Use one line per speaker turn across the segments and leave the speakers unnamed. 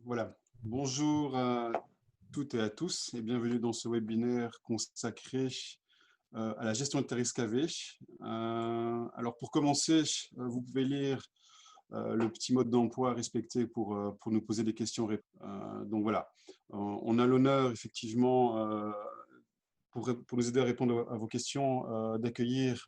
Voilà. Bonjour à toutes et à tous et bienvenue dans ce webinaire consacré à la gestion de terres excavées. Alors pour commencer, vous pouvez lire le petit mode d'emploi à respecter pour nous poser des questions. Donc voilà, on a l'honneur effectivement pour nous aider à répondre à vos questions d'accueillir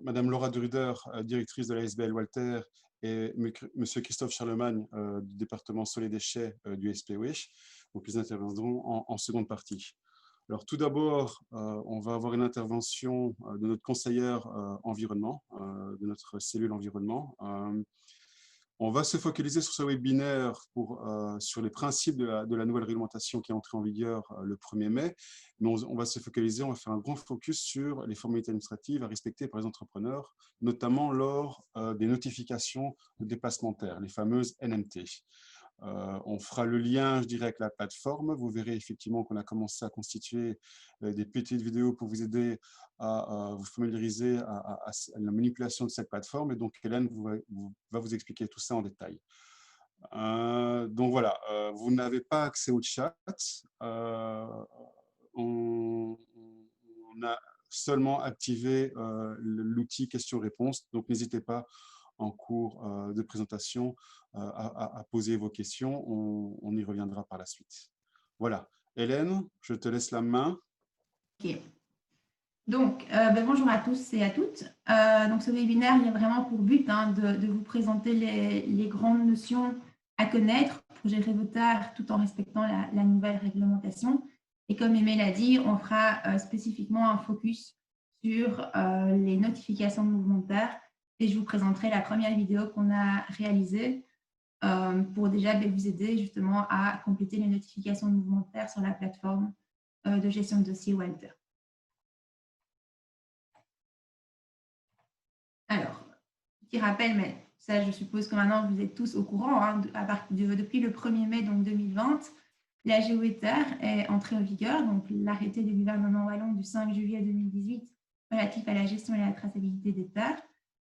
Madame Laura Duruder, directrice de la SBL Walter, et Monsieur Christophe Charlemagne du département Sol et Déchets du SPWISH. Donc, ils interviendront en seconde partie. Alors, tout d'abord, on va avoir une intervention de notre conseillère environnement, de notre cellule environnement. On va se focaliser sur ce webinaire sur les principes de la nouvelle réglementation qui est entrée en vigueur le 1er mai. Mais on va se focaliser, on va faire un grand focus sur les formalités administratives à respecter par les entrepreneurs, notamment lors des notifications de déplacement de terre, les fameuses NMT. On fera le lien, je dirais, avec la plateforme. Vous verrez effectivement qu'on a commencé à constituer des petites vidéos pour vous aider à vous familiariser à la manipulation de cette plateforme. Et donc, Hélène va vous expliquer tout ça en détail. Donc voilà, vous n'avez pas accès au chat. On a seulement activé l'outil questions-réponses. Donc, n'hésitez pas en cours de présentation à poser vos questions. On y reviendra par la suite. Voilà. Hélène, je te laisse la main.
Ok. Donc, bonjour à tous et à toutes. Donc, ce webinaire, il a vraiment pour but de vous présenter les grandes notions à connaître pour gérer vos terres tout en respectant la nouvelle réglementation. Et comme Aimé l'a dit, on fera spécifiquement un focus sur les notifications de mouvement de terre. Et je vous présenterai la première vidéo qu'on a réalisée pour déjà vous aider justement à compléter les notifications de mouvement de terre sur la plateforme de gestion de dossier Walter. Alors, petit rappel, mais ça, je suppose que maintenant, vous êtes tous au courant, depuis le 1er mai donc 2020, la GOETER est entrée en vigueur, donc l'arrêté du gouvernement wallon du 5 juillet 2018 relatif à la gestion et à la traçabilité des terres.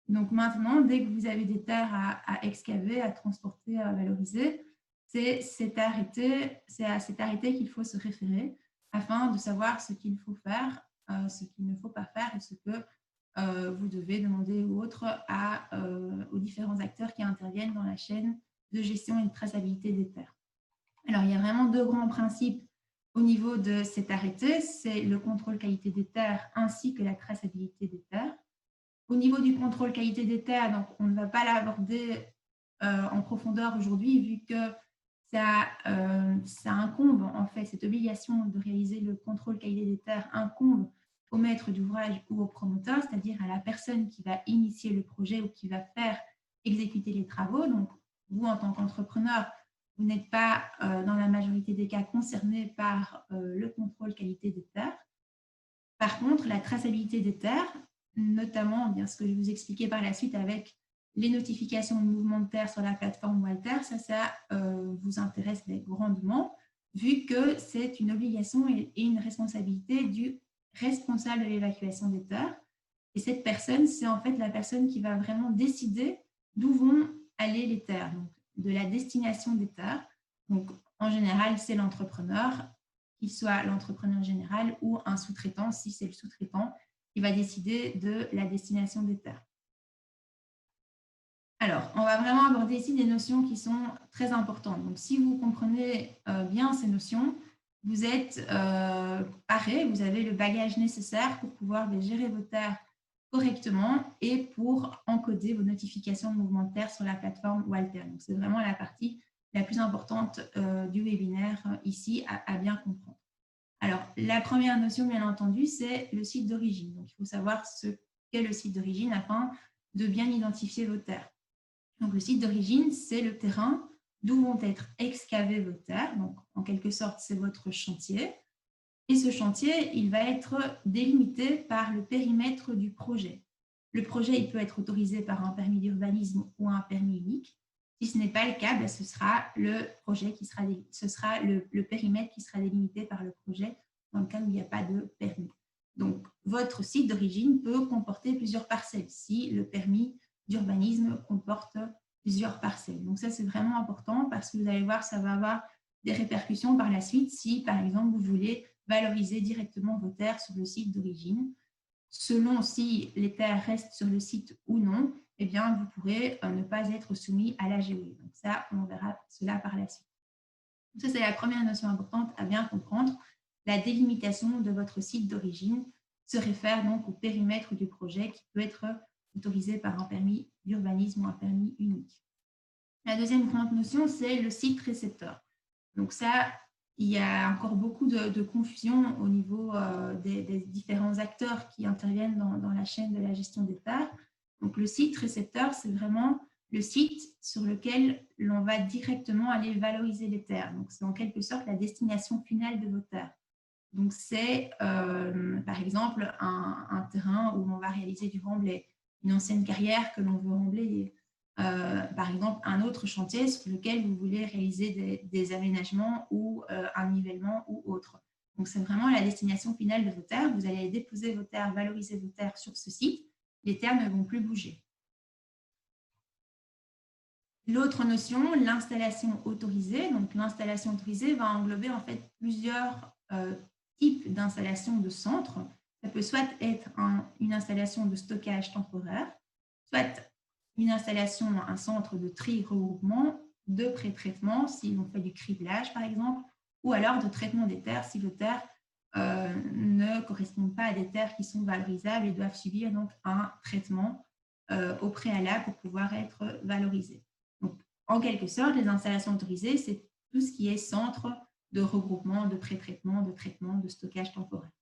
Donc maintenant, dès que vous avez des terres à excaver, à transporter, à valoriser, c'est à cet arrêté qu'il faut se référer afin de savoir ce qu'il faut faire, ce qu'il ne faut pas faire et ce que vous devez demander ou autre aux différents acteurs qui interviennent dans la chaîne de gestion et de traçabilité des terres. Alors, il y a vraiment deux grands principes au niveau de cet arrêté, c'est le contrôle qualité des terres ainsi que la traçabilité des terres. Au niveau du contrôle qualité des terres, donc, on ne va pas l'aborder en profondeur aujourd'hui vu que ça incombe, en fait, cette obligation de réaliser le contrôle qualité des terres incombe au maître d'ouvrage ou au promoteur, c'est-à-dire à la personne qui va initier le projet ou qui va faire exécuter les travaux. Donc, vous, en tant qu'entrepreneur, vous n'êtes pas, dans la majorité des cas, concerné par le contrôle qualité des terres. Par contre, la traçabilité des terres, notamment bien ce que je vais vous expliquer par la suite avec les notifications de mouvement de terre sur la plateforme Walter, ça vous intéresse grandement, vu que c'est une obligation et une responsabilité du responsable de l'évacuation des terres. Et cette personne, c'est en fait la personne qui va vraiment décider d'où vont aller les terres, donc de la destination des terres. Donc, en général, c'est l'entrepreneur, qu'il soit l'entrepreneur général ou un sous-traitant, si c'est le sous-traitant, qui va décider de la destination des terres. Alors, on va vraiment aborder ici des notions qui sont très importantes. Donc, si vous comprenez bien ces notions, vous êtes paré, vous avez le bagage nécessaire pour pouvoir gérer vos terres correctement et pour encoder vos notifications de mouvement de terre sur la plateforme Walter. Donc, c'est vraiment la partie la plus importante du webinaire ici à bien comprendre. Alors, la première notion, bien entendu, c'est le site d'origine. Donc, il faut savoir ce qu'est le site d'origine afin de bien identifier vos terres. Donc, le site d'origine, c'est le terrain d'où vont être excavées vos terres. Donc, en quelque sorte, c'est votre chantier. Et ce chantier, il va être délimité par le périmètre du projet. Le projet, il peut être autorisé par un permis d'urbanisme ou un permis unique. Si ce n'est pas le cas, ce sera le projet qui sera, ce sera le périmètre qui sera délimité par le projet dans le cas où il n'y a pas de permis. Donc, votre site d'origine peut comporter plusieurs parcelles si le permis d'urbanisme comporte plusieurs parcelles. Donc ça, c'est vraiment important parce que vous allez voir, ça va avoir des répercussions par la suite si, par exemple, vous voulez valoriser directement vos terres sur le site d'origine. Selon si les terres restent sur le site ou non, eh bien, vous pourrez ne pas être soumis à la GOE. Donc ça, on verra cela par la suite. Ça, c'est la première notion importante à bien comprendre. La délimitation de votre site d'origine se réfère donc au périmètre du projet qui peut être autorisé par un permis d'urbanisme ou un permis unique. La deuxième grande notion, c'est le site récepteur. Donc ça, il y a encore beaucoup de confusion au niveau des différents acteurs qui interviennent dans la chaîne de la gestion des terres. Donc le site récepteur, c'est vraiment le site sur lequel l'on va directement aller valoriser les terres. Donc c'est en quelque sorte la destination finale de vos terres. Donc c'est par exemple un terrain où on va réaliser du remblai, une ancienne carrière que l'on veut remblayer. Par exemple, un autre chantier sur lequel vous voulez réaliser des aménagements ou un nivellement ou autre. Donc, c'est vraiment la destination finale de vos terres. Vous allez déposer vos terres, valoriser vos terres sur ce site. Les terres ne vont plus bouger. L'autre notion, l'installation autorisée. Donc, l'installation autorisée va englober en fait plusieurs types d'installations de centre. Ça peut soit être une installation de stockage temporaire, soit une installation, un centre de tri-regroupement, de pré-traitement, si on fait du criblage par exemple, ou alors de traitement des terres si vos terres ne correspondent pas à des terres qui sont valorisables et doivent subir donc un traitement au préalable pour pouvoir être valorisées. Donc, en quelque sorte, les installations autorisées, c'est tout ce qui est centre de regroupement, de pré-traitement, de traitement, de stockage temporaire.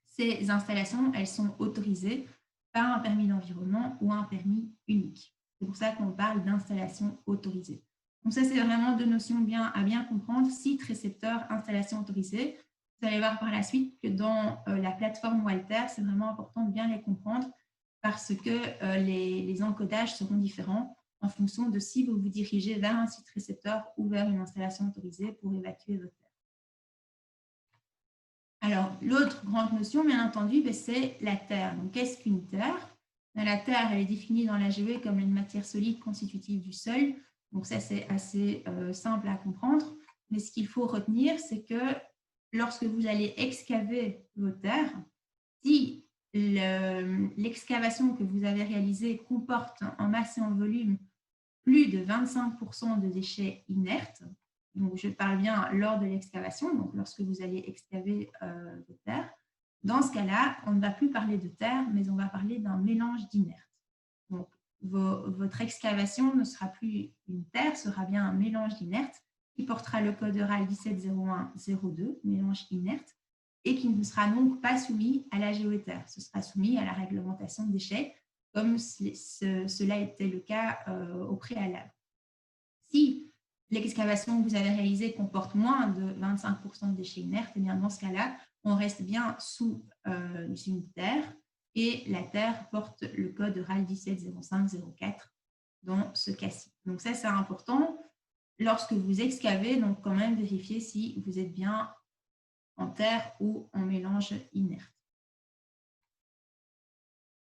Ces installations, elles sont autorisées par un permis d'environnement ou un permis unique. C'est pour ça qu'on parle d'installation autorisée. Donc ça, c'est vraiment deux notions à bien comprendre. Site, récepteur, installation autorisée. Vous allez voir par la suite que dans la plateforme Walter, c'est vraiment important de bien les comprendre parce que les encodages seront différents en fonction de si vous vous dirigez vers un site récepteur ou vers une installation autorisée pour évacuer votre terre. Alors, l'autre grande notion, bien entendu, c'est la terre. Donc, qu'est-ce qu'une terre? La terre, elle est définie dans la GOE comme une matière solide constitutive du sol. Donc, ça, c'est assez simple à comprendre. Mais ce qu'il faut retenir, c'est que lorsque vous allez excaver vos terres, si l'excavation que vous avez réalisée comporte en masse et en volume plus de 25% de déchets inertes, donc je parle bien lors de l'excavation, donc lorsque vous allez excaver vos terres, dans ce cas-là, on ne va plus parler de terre, mais on va parler d'un mélange d'inertes. Donc, votre excavation ne sera plus une terre, sera bien un mélange d'inertes qui portera le code EURAL 170102, mélange inerte, et qui ne sera donc pas soumis à la GOETER. Ce sera soumis à la réglementation déchets, comme cela était le cas au préalable. Si l'excavation que vous avez réalisée comporte moins de 25% de déchets inertes, et bien dans ce cas-là, on reste bien sous une terre et la terre porte le code EURAL 170504 dans ce cas-ci. Donc ça, c'est important. Lorsque vous excavez, donc quand même vérifier si vous êtes bien en terre ou en mélange inerte.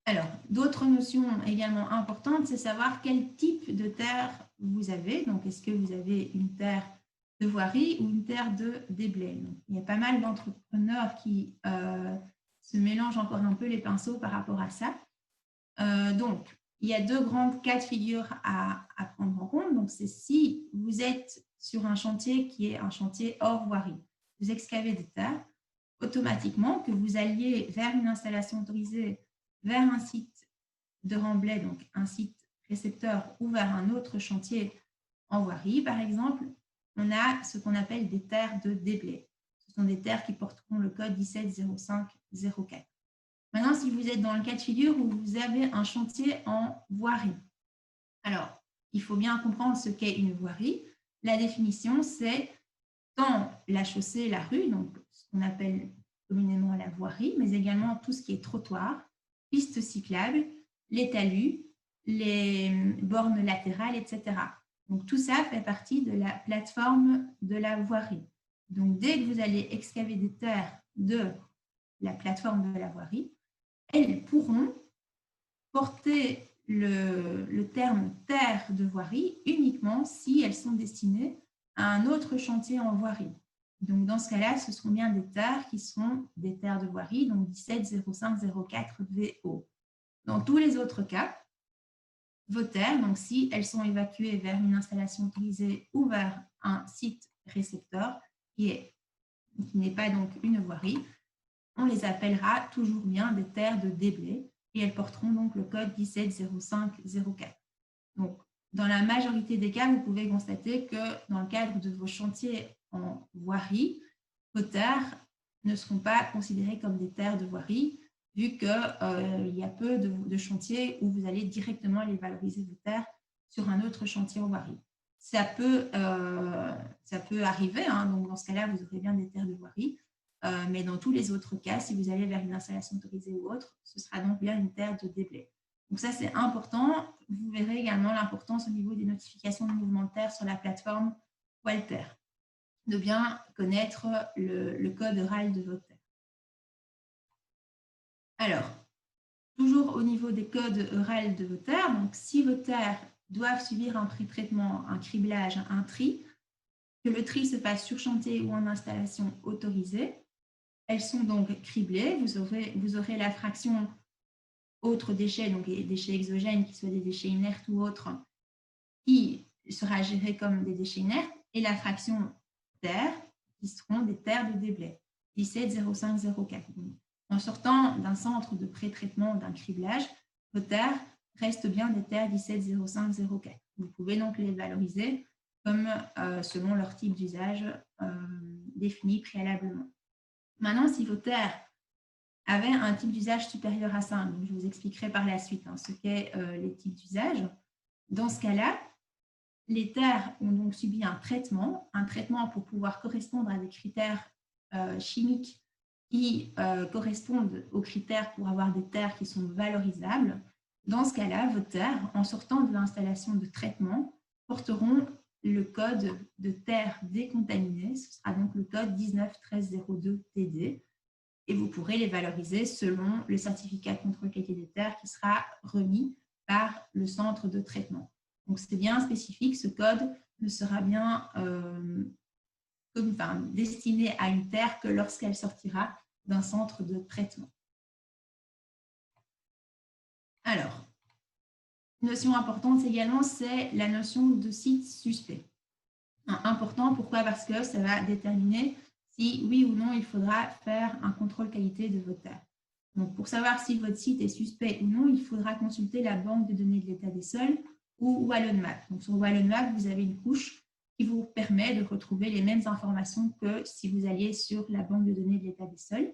Alors, d'autres notions également importantes, c'est savoir quel type de terre vous avez. Donc, est-ce que vous avez une terre de voirie ou une terre de déblai? Donc, il y a pas mal d'entrepreneurs qui se mélangent encore un peu les pinceaux par rapport à ça. Donc, il y a deux grandes cas de figure à prendre en compte. Donc, c'est si vous êtes sur un chantier qui est un chantier hors voirie, vous excavez des terres, automatiquement, que vous alliez vers une installation autorisée, vers un site de remblai, donc un site récepteur, ou vers un autre chantier en voirie, par exemple, on a ce qu'on appelle des terres de déblai. Ce sont des terres qui porteront le code 170504. Maintenant, si vous êtes dans le cas de figure où vous avez un chantier en voirie, alors, il faut bien comprendre ce qu'est une voirie. La définition, c'est tant la chaussée, la rue, donc ce qu'on appelle communément la voirie, mais également tout ce qui est trottoir, pistes cyclables, les talus, les bornes latérales, etc. Donc, tout ça fait partie de la plateforme de la voirie. Donc, dès que vous allez excaver des terres de la plateforme de la voirie, elles pourront porter le terme terre de voirie uniquement si elles sont destinées à un autre chantier en voirie. Donc, dans ce cas-là, ce seront bien des terres qui seront des terres de voirie, donc 170504 VO. Dans tous les autres cas, vos terres, donc si elles sont évacuées vers une installation autorisée ou vers un site récepteur qui n'est pas donc une voirie, on les appellera toujours bien des terres de déblai et elles porteront donc le code 170504. Donc, dans la majorité des cas, vous pouvez constater que dans le cadre de vos chantiers en voirie, vos terres ne seront pas considérées comme des terres de voirie, vu qu'il y a peu de chantiers où vous allez directement aller valoriser vos terres sur un autre chantier en voirie. Ça peut arriver, hein, donc dans ce cas-là, vous aurez bien des terres de voirie, mais dans tous les autres cas, si vous allez vers une installation autorisée ou autre, ce sera donc bien une terre de déblai. Donc ça, c'est important. Vous verrez également l'importance au niveau des notifications de mouvement de terre sur la plateforme Walter, de bien connaître le code RAL de votre terre. Alors, toujours au niveau des codes RAL de vos terres, donc si vos terres doivent subir un pré-traitement, un criblage, un tri, que le tri se fasse sur chantier ou en installation autorisée, elles sont donc criblées. Vous aurez la fraction autres déchets, donc les déchets exogènes, qui soient des déchets inertes ou autres, qui sera gérée comme des déchets inertes, et la fraction terre, qui seront des terres de déblai, 170504. En sortant d'un centre de pré-traitement, d'un criblage, vos terres restent bien des terres 170504. Vous pouvez donc les valoriser comme selon leur type d'usage défini préalablement. Maintenant, si vos terres avaient un type d'usage supérieur à 5, donc je vous expliquerai par la suite ce qu'est les types d'usage. Dans ce cas-là, les terres ont donc subi un traitement pour pouvoir correspondre à des critères chimiques qui correspondent aux critères pour avoir des terres qui sont valorisables. Dans ce cas-là, vos terres, en sortant de l'installation de traitement, porteront le code de terre décontaminée. Ce sera donc le code 191302 TD. Et vous pourrez les valoriser selon le certificat de contrôle qualité des terres qui sera remis par le centre de traitement. Donc, c'est bien spécifique, ce code ne sera bien destiné à une terre que lorsqu'elle sortira d'un centre de traitement. Alors, une notion importante également, c'est la notion de site suspect. Important, pourquoi? Parce que ça va déterminer si oui ou non il faudra faire un contrôle qualité de votre terre. Donc, pour savoir si votre site est suspect ou non, il faudra consulter la banque de données de l'état des sols ou WallonMap. Donc, sur WallonMap, vous avez une couche qui vous permet de retrouver les mêmes informations que si vous alliez sur la banque de données de l'état des sols.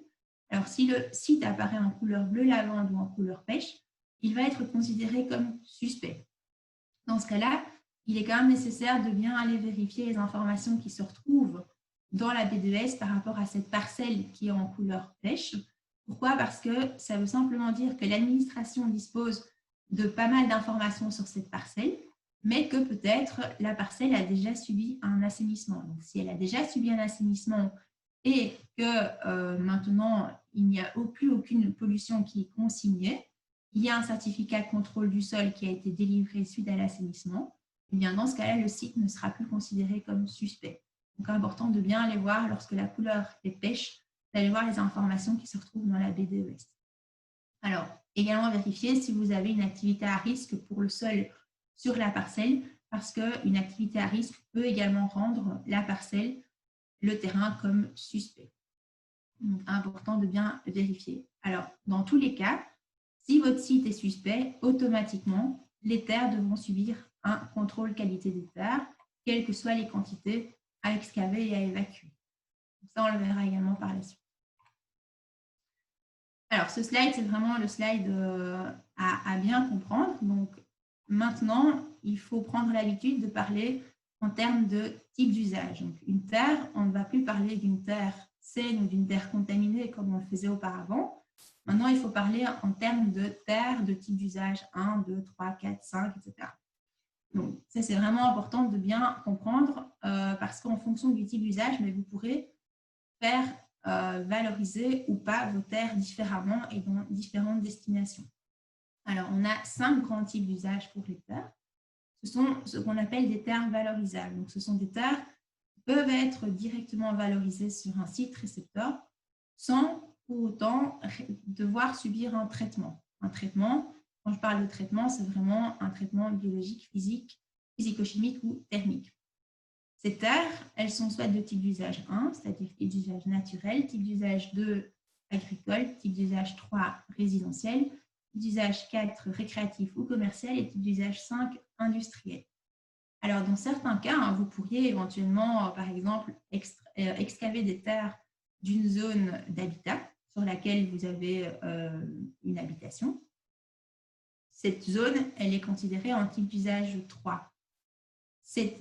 Alors, si le site apparaît en couleur bleu lavande ou en couleur pêche, il va être considéré comme suspect. Dans ce cas-là, il est quand même nécessaire de bien aller vérifier les informations qui se retrouvent dans la B2S par rapport à cette parcelle qui est en couleur pêche. Pourquoi? Parce que ça veut simplement dire que l'administration dispose de pas mal d'informations sur cette parcelle, mais que peut-être la parcelle a déjà subi un assainissement. Donc, si elle a déjà subi un assainissement et que maintenant, il n'y a plus aucune pollution qui est consignée, il y a un certificat de contrôle du sol qui a été délivré suite à l'assainissement, et bien dans ce cas-là, le site ne sera plus considéré comme suspect. Donc, important de bien aller voir lorsque la couleur est pêche, d'aller voir les informations qui se retrouvent dans la B2S. Alors, également vérifier si vous avez une activité à risque pour le sol sur la parcelle, parce qu'une activité à risque peut également rendre la parcelle, le terrain, comme suspect. Donc, important de bien vérifier. Alors, dans tous les cas, si votre site est suspect, automatiquement, les terres devront subir un contrôle qualité des terres, quelles que soient les quantités à excaver et à évacuer. Ça, on le verra également par la suite. Alors, ce slide, c'est vraiment le slide à bien comprendre. Donc, maintenant, il faut prendre l'habitude de parler en termes de type d'usage. Donc, une terre, on ne va plus parler d'une terre saine ou d'une terre contaminée comme on le faisait auparavant. Maintenant, il faut parler en termes de terre de type d'usage 1, 2, 3, 4, 5, etc. Donc, ça, c'est vraiment important de bien comprendre parce qu'en fonction du type d'usage, mais vous pourrez faire valoriser ou pas vos terres différemment et dans différentes destinations. Alors, on a 5 grands types d'usages pour les terres. Ce sont ce qu'on appelle des terres valorisables. Donc, ce sont des terres qui peuvent être directement valorisées sur un site récepteur sans pour autant devoir subir un traitement. Un traitement, quand je parle de traitement, c'est vraiment un traitement biologique, physique, physico-chimique ou thermique. Ces terres, elles sont soit de type d'usage 1, c'est-à-dire type d'usage naturel, type d'usage 2, agricole, type d'usage 3, résidentiel, type d'usage 4, récréatif ou commercial et type d'usage 5, industriel. Alors, dans certains cas, vous pourriez éventuellement, par exemple, excaver des terres d'une zone d'habitat sur laquelle vous avez une habitation. Cette zone, elle est considérée en type d'usage 3.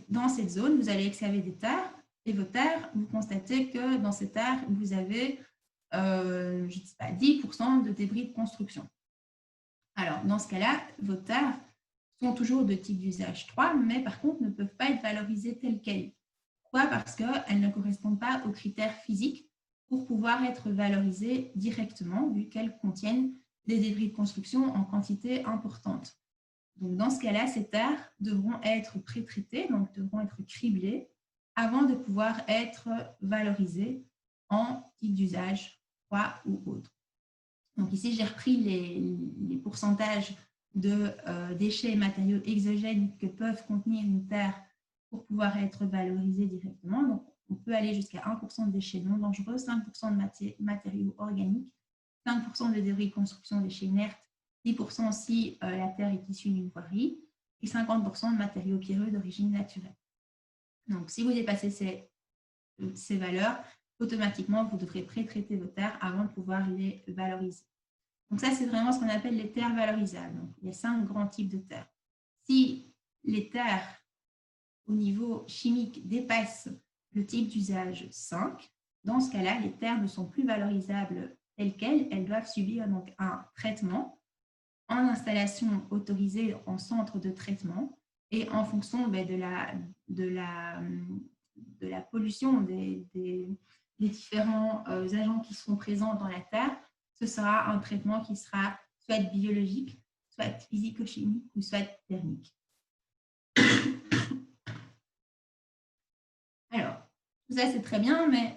Dans cette zone, vous allez excaver des terres et vos terres, vous constatez que dans ces terres, vous avez, je ne sais pas, 10% de débris de construction. Alors, dans ce cas-là, vos terres sont toujours de type d'usage 3, mais par contre ne peuvent pas être valorisées telles quelles. Pourquoi? Parce qu'elles ne correspondent pas aux critères physiques pour pouvoir être valorisées directement, vu qu'elles contiennent des débris de construction en quantité importante. Donc, dans ce cas-là, ces terres devront être pré-traitées, donc devront être criblées avant de pouvoir être valorisées en type d'usage 3 ou autre. Donc, ici, j'ai repris les pourcentages de déchets et matériaux exogènes que peuvent contenir une terre pour pouvoir être valorisés directement. Donc, on peut aller jusqu'à 1% de déchets non dangereux, 5% de matériaux organiques, 5% de débris de construction, déchets inertes, 10% si la terre est issue d'une voirie et 50% de matériaux pierreux d'origine naturelle. Donc, si vous dépassez ces valeurs, automatiquement, vous devrez pré-traiter vos terres avant de pouvoir les valoriser. Donc, ça, c'est vraiment ce qu'on appelle les terres valorisables. Donc, il y a 5 grands types de terres. Si les terres, au niveau chimique, dépassent le type d'usage 5, dans ce cas-là, les terres ne sont plus valorisables telles quelles. Elles doivent subir donc un traitement en installation autorisée en centre de traitement et en fonction de la pollution des différents agents qui seront présents dans la terre, ce sera un traitement qui sera soit biologique, soit physico-chimique ou soit thermique. Alors, tout ça c'est très bien, mais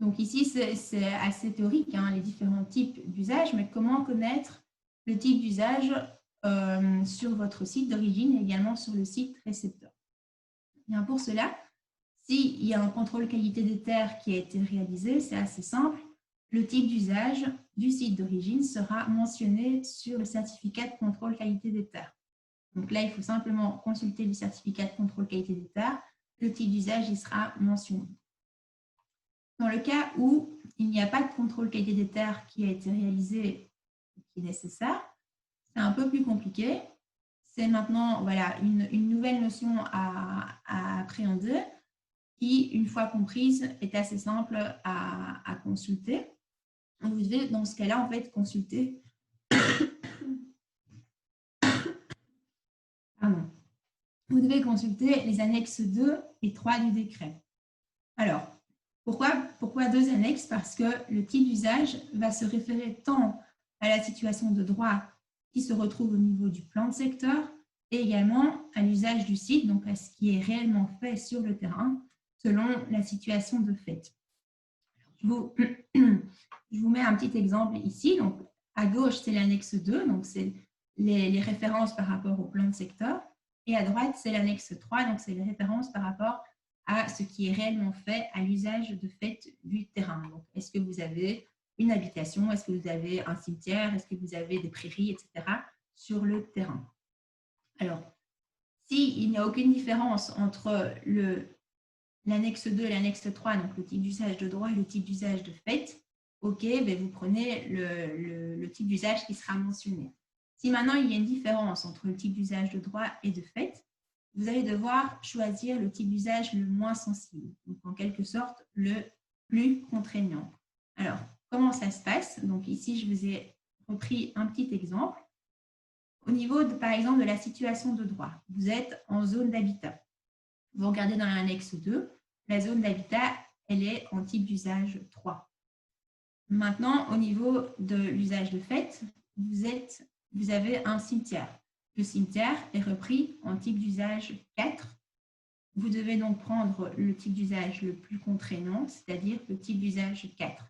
donc ici c'est assez théorique, hein, les différents types d'usage, mais comment connaître le type d'usage sur votre site d'origine et également sur le site récepteur? Bien, pour cela, s'il y a un contrôle qualité des terres qui a été réalisé, c'est assez simple. Le type d'usage du site d'origine sera mentionné sur le certificat de contrôle qualité des terres. Donc là, il faut simplement consulter le certificat de contrôle qualité des terres. Le type d'usage y sera mentionné. Dans le cas où il n'y a pas de contrôle qualité des terres qui a été réalisé, qui est nécessaire, c'est un peu plus compliqué. C'est maintenant voilà, une nouvelle notion à appréhender qui, une fois comprise, est assez simple à consulter. Vous devez, dans ce cas-là, en fait, consulter vous devez consulter les annexes 2 et 3 du décret. Alors, pourquoi 2 annexes? Parce que le type d'usage va se référer tant à la situation de droit qui se retrouve au niveau du plan de secteur et également à l'usage du site, donc à ce qui est réellement fait sur le terrain, selon la situation de fait. Je vous mets un petit exemple ici. Donc, à gauche, c'est l'annexe 2, donc c'est les références par rapport au plan de secteur. Et à droite, c'est l'annexe 3, donc c'est les références par rapport à ce qui est réellement fait à l'usage de fait du terrain. Donc, est-ce que vous avez une habitation? Est-ce que vous avez un cimetière? Est-ce que vous avez des prairies, etc. sur le terrain? Alors, s'il n'y a aucune différence entre l'annexe 2 et l'annexe 3, donc le type d'usage de droit et le type d'usage de fait, OK, ben vous prenez le type d'usage qui sera mentionné. Si maintenant il y a une différence entre le type d'usage de droit et de fait, vous allez devoir choisir le type d'usage le moins sensible, donc en quelque sorte le plus contraignant. Alors, comment ça se passe? Donc ici, je vous ai repris un petit exemple. Au niveau, par exemple, de la situation de droit, vous êtes en zone d'habitat. Vous regardez dans l'annexe 2, la zone d'habitat, elle est en type d'usage 3. Maintenant, au niveau de l'usage de fait, vous vous avez un cimetière. Le cimetière est repris en type d'usage 4. Vous devez donc prendre le type d'usage le plus contraignant, c'est-à-dire le type d'usage 4.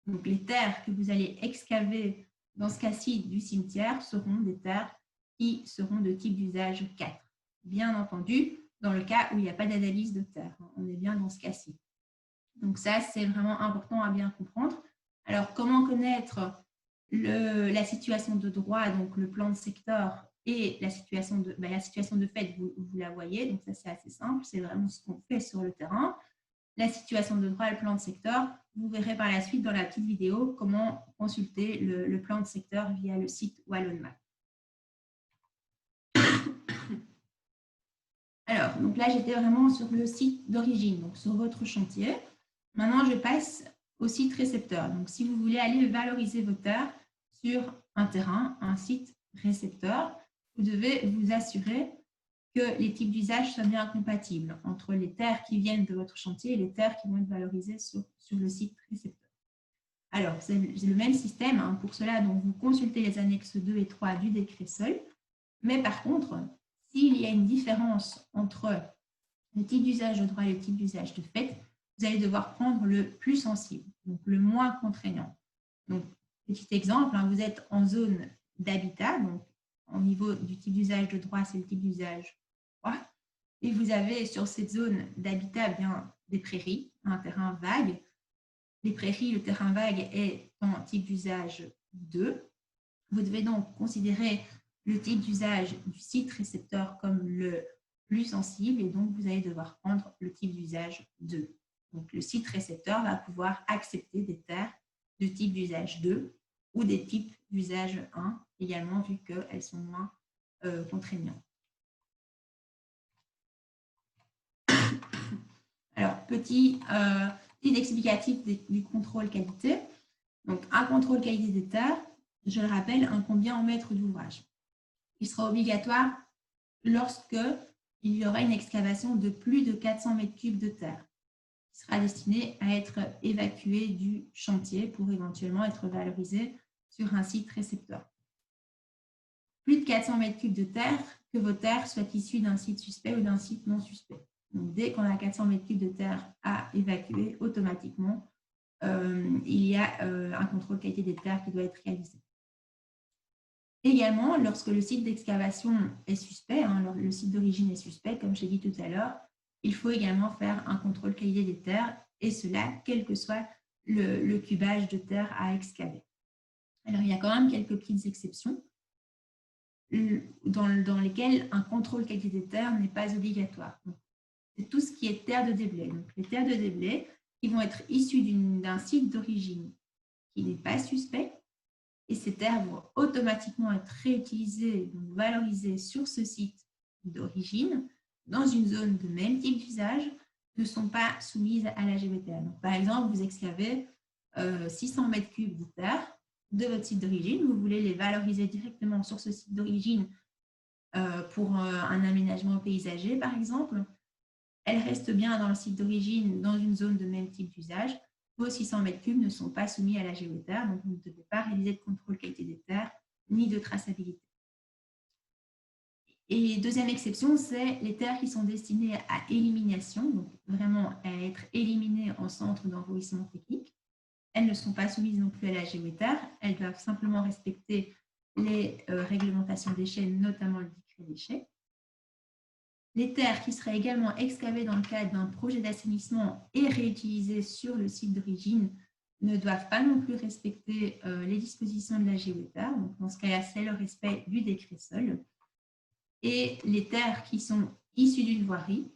Donc, les terres que vous allez excaver dans ce cas-ci du cimetière seront des terres qui seront de type d'usage 4. Bien entendu, dans le cas où il n'y a pas d'analyse de terre. On est bien dans ce cas-ci. Donc ça, c'est vraiment important à bien comprendre. Alors, comment connaître la situation de droit, donc le plan de secteur et la situation de fait, vous la voyez. Donc ça, c'est assez simple. C'est vraiment ce qu'on fait sur le terrain. La situation de droit et le plan de secteur, vous verrez par la suite dans la petite vidéo comment consulter le plan de secteur via le site WallonMap. Alors, donc là, j'étais vraiment sur le site d'origine, donc sur votre chantier. Maintenant, je passe au site récepteur. Donc, si vous voulez aller valoriser vos terres sur un terrain, un site récepteur, vous devez vous assurer que les types d'usage soient bien compatibles entre les terres qui viennent de votre chantier et les terres qui vont être valorisées sur le site récepteur. Alors, c'est le même système. Hein. Pour cela, donc, vous consultez les annexes 2 et 3 du décret seul. Mais par contre, s'il y a une différence entre le type d'usage de droit et le type d'usage de fait, vous allez devoir prendre le plus sensible, donc le moins contraignant. Donc, petit exemple, hein, vous êtes en zone d'habitat, donc au niveau du type d'usage de droit, c'est le type d'usage 3, et vous avez sur cette zone d'habitat bien des prairies, un terrain vague. Les prairies, le terrain vague est en type d'usage 2. Vous devez donc considérer le type d'usage du site récepteur comme le plus sensible et donc vous allez devoir prendre le type d'usage 2. Donc, le site récepteur va pouvoir accepter des terres de type d'usage 2 ou des types d'usage 1 également, vu qu'elles sont moins contraignantes. Alors, petit explicatif du contrôle qualité. Donc, un contrôle qualité des terres, je le rappelle, incombe en maître d'ouvrage. Il sera obligatoire lorsque il y aura une excavation de plus de 400 m3 de terre qui sera destinée à être évacuée du chantier pour éventuellement être valorisée sur un site récepteur. Plus de 400 m3 de terre, que vos terres soient issues d'un site suspect ou d'un site non suspect. Donc, dès qu'on a 400 m3 de terre à évacuer, automatiquement, il y a un contrôle qualité des terres qui doit être réalisé. Également, lorsque le site d'excavation est suspect, hein, le site d'origine est suspect, comme je l'ai dit tout à l'heure, il faut également faire un contrôle qualité des terres, et cela, quel que soit le cubage de terre à excaver. Alors, il y a quand même quelques petites exceptions dans lesquelles un contrôle qualité des terres n'est pas obligatoire. C'est tout ce qui est terre de déblai. Donc, les terres de déblai qui vont être issues d'un site d'origine qui n'est pas suspect, et ces terres vont automatiquement être réutilisées, donc valorisées sur ce site d'origine, dans une zone de même type d'usage, ne sont pas soumises à la GWTR. Donc, par exemple, vous excavez 600 m3 de terre de votre site d'origine, vous voulez les valoriser directement sur ce site d'origine pour un aménagement paysager, par exemple. Elles restent bien dans le site d'origine, dans une zone de même type d'usage. Vos 600 m3 ne sont pas soumis à la GWTR, donc vous ne devez pas réaliser de contrôle qualité des terres ni de traçabilité. Et deuxième exception, c'est les terres qui sont destinées à élimination, donc vraiment à être éliminées en centre d'envahissement technique. Elles ne sont pas soumises non plus à la GWTR, elles doivent simplement respecter les réglementations déchets, notamment le décret déchets. Les terres qui seraient également excavées dans le cadre d'un projet d'assainissement et réutilisées sur le site d'origine ne doivent pas non plus respecter les dispositions de la GWTR. Donc, dans ce cas-là, c'est le respect du décret seul. Et les terres qui sont issues d'une voirie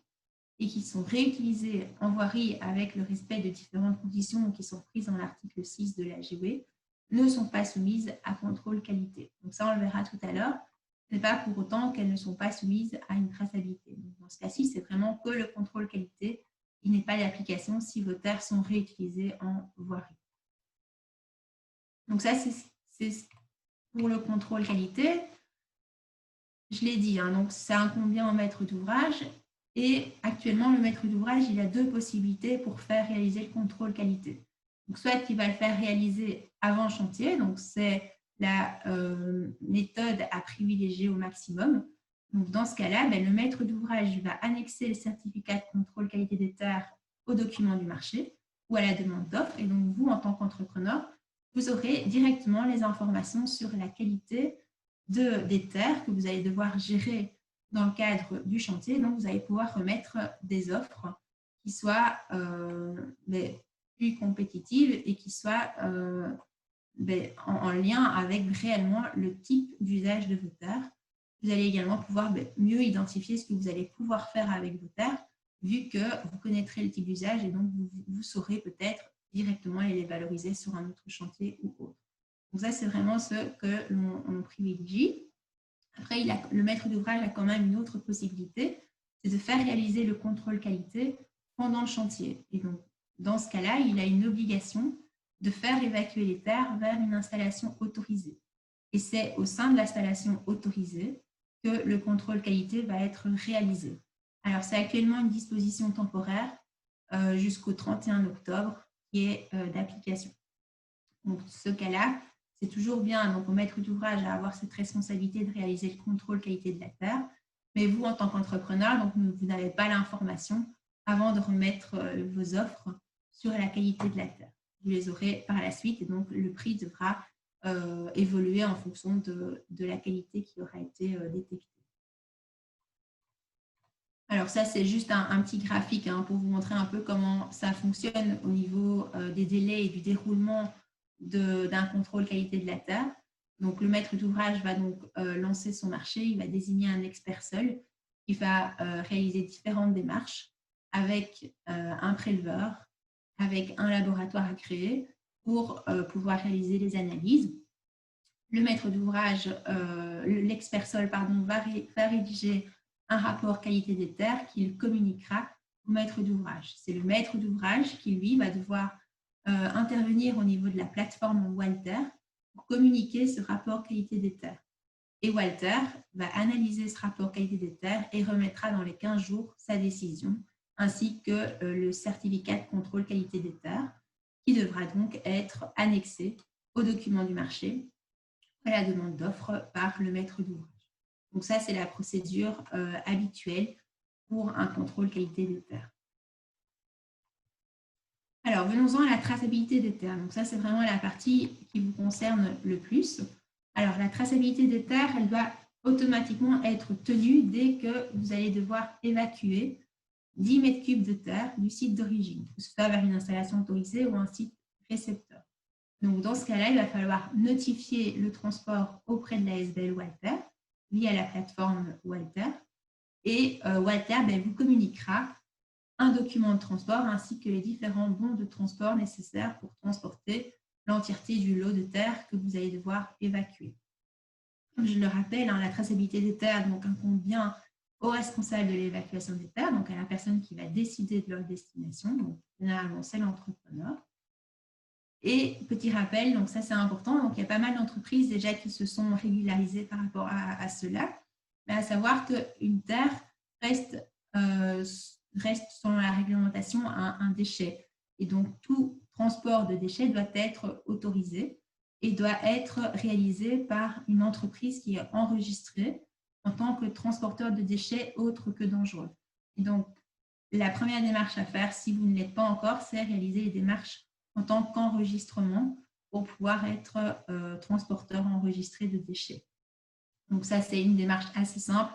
et qui sont réutilisées en voirie avec le respect de différentes conditions qui sont prises dans l'article 6 de la GW ne sont pas soumises à contrôle qualité. Donc ça, on le verra tout à l'heure. Ce n'est pas pour autant qu'elles ne sont pas soumises à une traçabilité. Donc, dans ce cas-ci, c'est vraiment que le contrôle qualité. Il n'est pas d'application si vos terres sont réutilisées en voirie. Donc ça, c'est pour le contrôle qualité. Je l'ai dit, hein, donc ça incombe bien au maître d'ouvrage. Et actuellement, le maître d'ouvrage, il a deux possibilités pour faire réaliser le contrôle qualité. Donc, soit il va le faire réaliser avant chantier, donc c'est la méthode à privilégier au maximum. Donc, dans ce cas-là, le maître d'ouvrage va annexer le certificat de contrôle qualité des terres au document du marché ou à la demande d'offre. Et donc, vous, en tant qu'entrepreneur, vous aurez directement les informations sur la qualité des terres que vous allez devoir gérer dans le cadre du chantier. Donc, vous allez pouvoir remettre des offres qui soient plus compétitives et qui soient en lien avec réellement le type d'usage de vos terres. Vous allez également pouvoir mieux identifier ce que vous allez pouvoir faire avec vos terres, vu que vous connaîtrez le type d'usage et donc vous saurez peut-être directement les valoriser sur un autre chantier ou autre. Donc ça, c'est vraiment ce que l'on privilégie. Après, le maître d'ouvrage a quand même une autre possibilité, c'est de faire réaliser le contrôle qualité pendant le chantier. Et donc, dans ce cas-là, il a une obligation de faire évacuer les terres vers une installation autorisée. Et c'est au sein de l'installation autorisée que le contrôle qualité va être réalisé. Alors, c'est actuellement une disposition temporaire jusqu'au 31 octobre qui est d'application. Donc, ce cas-là, c'est toujours bien donc, au maître d'ouvrage à avoir cette responsabilité de réaliser le contrôle qualité de la terre. Mais vous, en tant qu'entrepreneur, donc, vous n'avez pas l'information avant de remettre vos offres sur la qualité de la terre. Vous les aurez par la suite et donc le prix devra évoluer en fonction de la qualité qui aura été détectée. Alors ça, c'est juste un petit graphique pour vous montrer un peu comment ça fonctionne au niveau des délais et du déroulement d'un contrôle qualité de la terre. Donc, le maître d'ouvrage va donc lancer son marché, il va désigner un expert seul qui va réaliser différentes démarches avec un préleveur, avec un laboratoire à créer pour pouvoir réaliser les analyses. Le maître d'ouvrage, l'expert sol, va rédiger un rapport qualité des terres qu'il communiquera au maître d'ouvrage. C'est le maître d'ouvrage qui, lui, va devoir intervenir au niveau de la plateforme Walter pour communiquer ce rapport qualité des terres. Et Walter va analyser ce rapport qualité des terres et remettra dans les 15 jours sa décision, ainsi que le certificat de contrôle qualité des terres, qui devra donc être annexé au document du marché à la demande d'offre par le maître d'ouvrage. Donc ça, c'est la procédure habituelle pour un contrôle qualité des terres. Alors, venons-en à la traçabilité des terres. Donc ça, c'est vraiment la partie qui vous concerne le plus. Alors, la traçabilité des terres, elle doit automatiquement être tenue dès que vous allez devoir évacuer 10 mètres cubes de terre du site d'origine, que ce soit vers une installation autorisée ou un site récepteur. Donc, dans ce cas-là, il va falloir notifier le transport auprès de l'ASBL Walter via la plateforme Walter. Et Walter vous communiquera un document de transport ainsi que les différents bons de transport nécessaires pour transporter l'entièreté du lot de terre que vous allez devoir évacuer. Comme je le rappelle, la traçabilité des terres incombe bien au responsable de l'évacuation des terres, donc à la personne qui va décider de leur destination, donc généralement c'est l'entrepreneur. Et petit rappel, donc ça c'est important, donc il y a pas mal d'entreprises déjà qui se sont régularisées par rapport à cela, mais à savoir qu'une terre reste selon la réglementation un déchet. Et donc tout transport de déchets doit être autorisé et doit être réalisé par une entreprise qui est enregistrée en tant que transporteur de déchets autres que dangereux. Et donc la première démarche à faire, si vous ne l'êtes pas encore, c'est réaliser les démarches en tant qu'enregistrement pour pouvoir être transporteur enregistré de déchets. Donc ça, c'est une démarche assez simple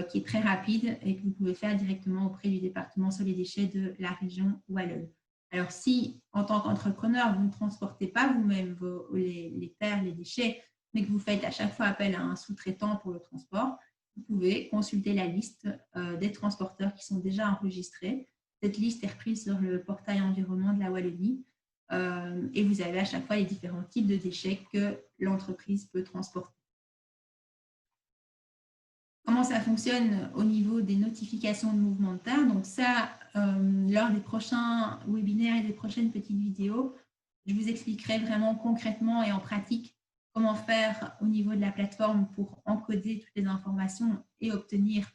qui est très rapide et que vous pouvez faire directement auprès du département sur les déchets de la région Wallonne. Alors si, en tant qu'entrepreneur, vous ne transportez pas vous-même les terres, les déchets, mais que vous faites à chaque fois appel à un sous-traitant pour le transport, vous pouvez consulter la liste des transporteurs qui sont déjà enregistrés. Cette liste est reprise sur le portail environnement de la Wallonie et vous avez à chaque fois les différents types de déchets que l'entreprise peut transporter. Comment ça fonctionne au niveau des notifications de mouvement de terre? Donc ça, lors des prochains webinaires et des prochaines petites vidéos, je vous expliquerai vraiment concrètement et en pratique comment faire au niveau de la plateforme pour encoder toutes les informations et obtenir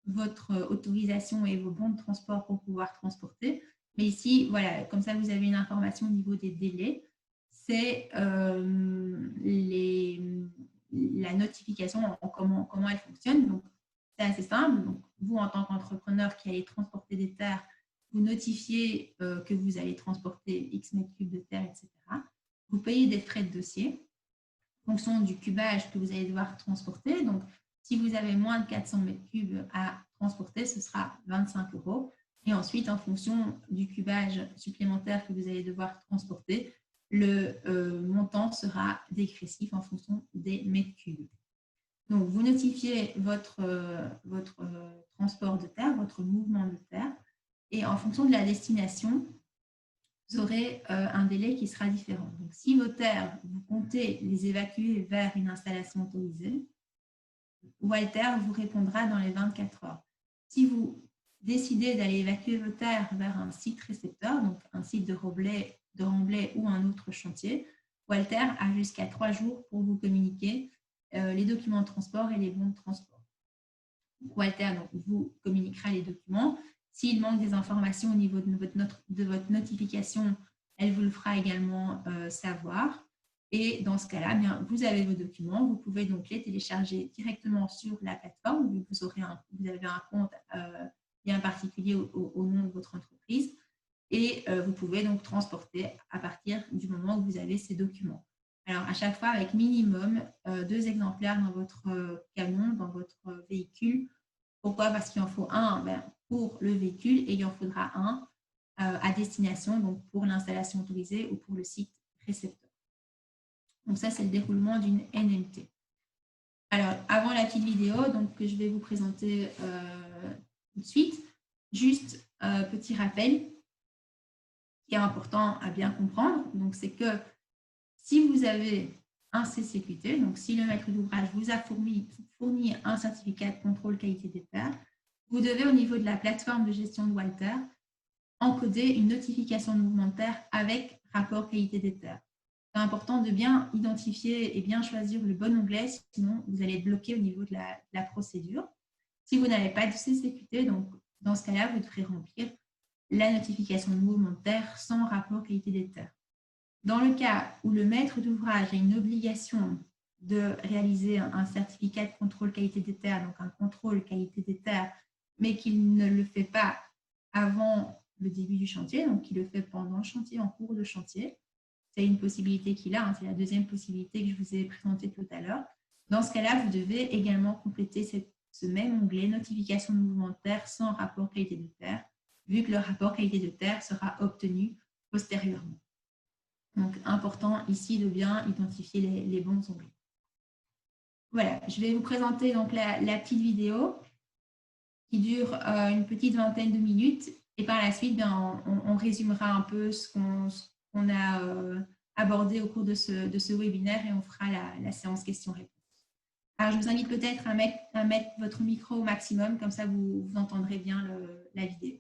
votre autorisation et vos bons de transport pour pouvoir transporter. Mais ici, voilà, comme ça, vous avez une information au niveau des délais. c'est la notification, comment elle fonctionne. Donc, c'est assez simple. Donc, vous, en tant qu'entrepreneur qui allez transporter des terres, vous notifiez que vous allez transporter X mètres cubes de terre, etc. Vous payez des frais de dossier en fonction du cubage que vous allez devoir transporter. Donc, si vous avez moins de 400 mètres cubes à transporter, ce sera 25 €. Et ensuite, en fonction du cubage supplémentaire que vous allez devoir transporter, le montant sera dégressif en fonction des mètres cubes. Donc, vous notifiez votre transport de terre, votre mouvement de terre, et en fonction de la destination, vous aurez un délai qui sera différent. Donc, si vos terres, vous comptez les évacuer vers une installation autorisée, Walter vous répondra dans les 24 heures. Si vous décidez d'aller évacuer vos terres vers un site récepteur, donc un site de Remblai ou un autre chantier, Walter a jusqu'à 3 jours pour vous communiquer les documents de transport et les bons de transport. Walter vous communiquera les documents. S'il manque des informations au niveau de votre notification, elle vous le fera également savoir. Et dans ce cas-là, bien, vous avez vos documents. Vous pouvez donc les télécharger directement sur la plateforme. Vous avez un compte bien particulier au nom de votre entreprise. Et vous pouvez donc transporter à partir du moment où vous avez ces documents. Alors, à chaque fois, avec minimum 2 exemplaires dans votre camion, dans votre véhicule. Pourquoi? Parce qu'il en faut un pour le véhicule et il en faudra un à destination, donc pour l'installation autorisée ou pour le site récepteur. Donc ça, c'est le déroulement d'une NMT. Alors, avant la petite vidéo que je vais vous présenter tout de suite, juste petit rappel qui est important à bien comprendre. Donc, c'est que si vous avez un CCQT, donc si le maître d'ouvrage vous a fourni un certificat de contrôle qualité des terres, vous devez, au niveau de la plateforme de gestion de Walter, encoder une notification de mouvement de terre avec rapport qualité des terres. C'est important de bien identifier et bien choisir le bon onglet, sinon vous allez être bloqué au niveau de la procédure. Si vous n'avez pas de CCQT, donc dans ce cas-là, vous devrez remplir la notification de mouvement de terre sans rapport qualité des terres. Dans le cas où le maître d'ouvrage a une obligation de réaliser un certificat de contrôle qualité des terres, donc un contrôle qualité des terres, mais qu'il ne le fait pas avant le début du chantier, donc qu'il le fait pendant le chantier, en cours de chantier, c'est une possibilité qu'il a, c'est la deuxième possibilité que je vous ai présentée tout à l'heure. Dans ce cas-là, vous devez également compléter ce même onglet notification de mouvement de terre sans rapport qualité de terre, vu que le rapport qualité de terre sera obtenu postérieurement. Donc, important ici de bien identifier les bons onglets. Voilà, je vais vous présenter donc la petite vidéo qui dure une petite vingtaine de minutes. Et par la suite, on résumera un peu ce qu'on a abordé au cours de ce webinaire et on fera la séance questions-réponses. Alors, je vous invite peut-être à mettre votre micro au maximum, comme ça vous entendrez bien la vidéo.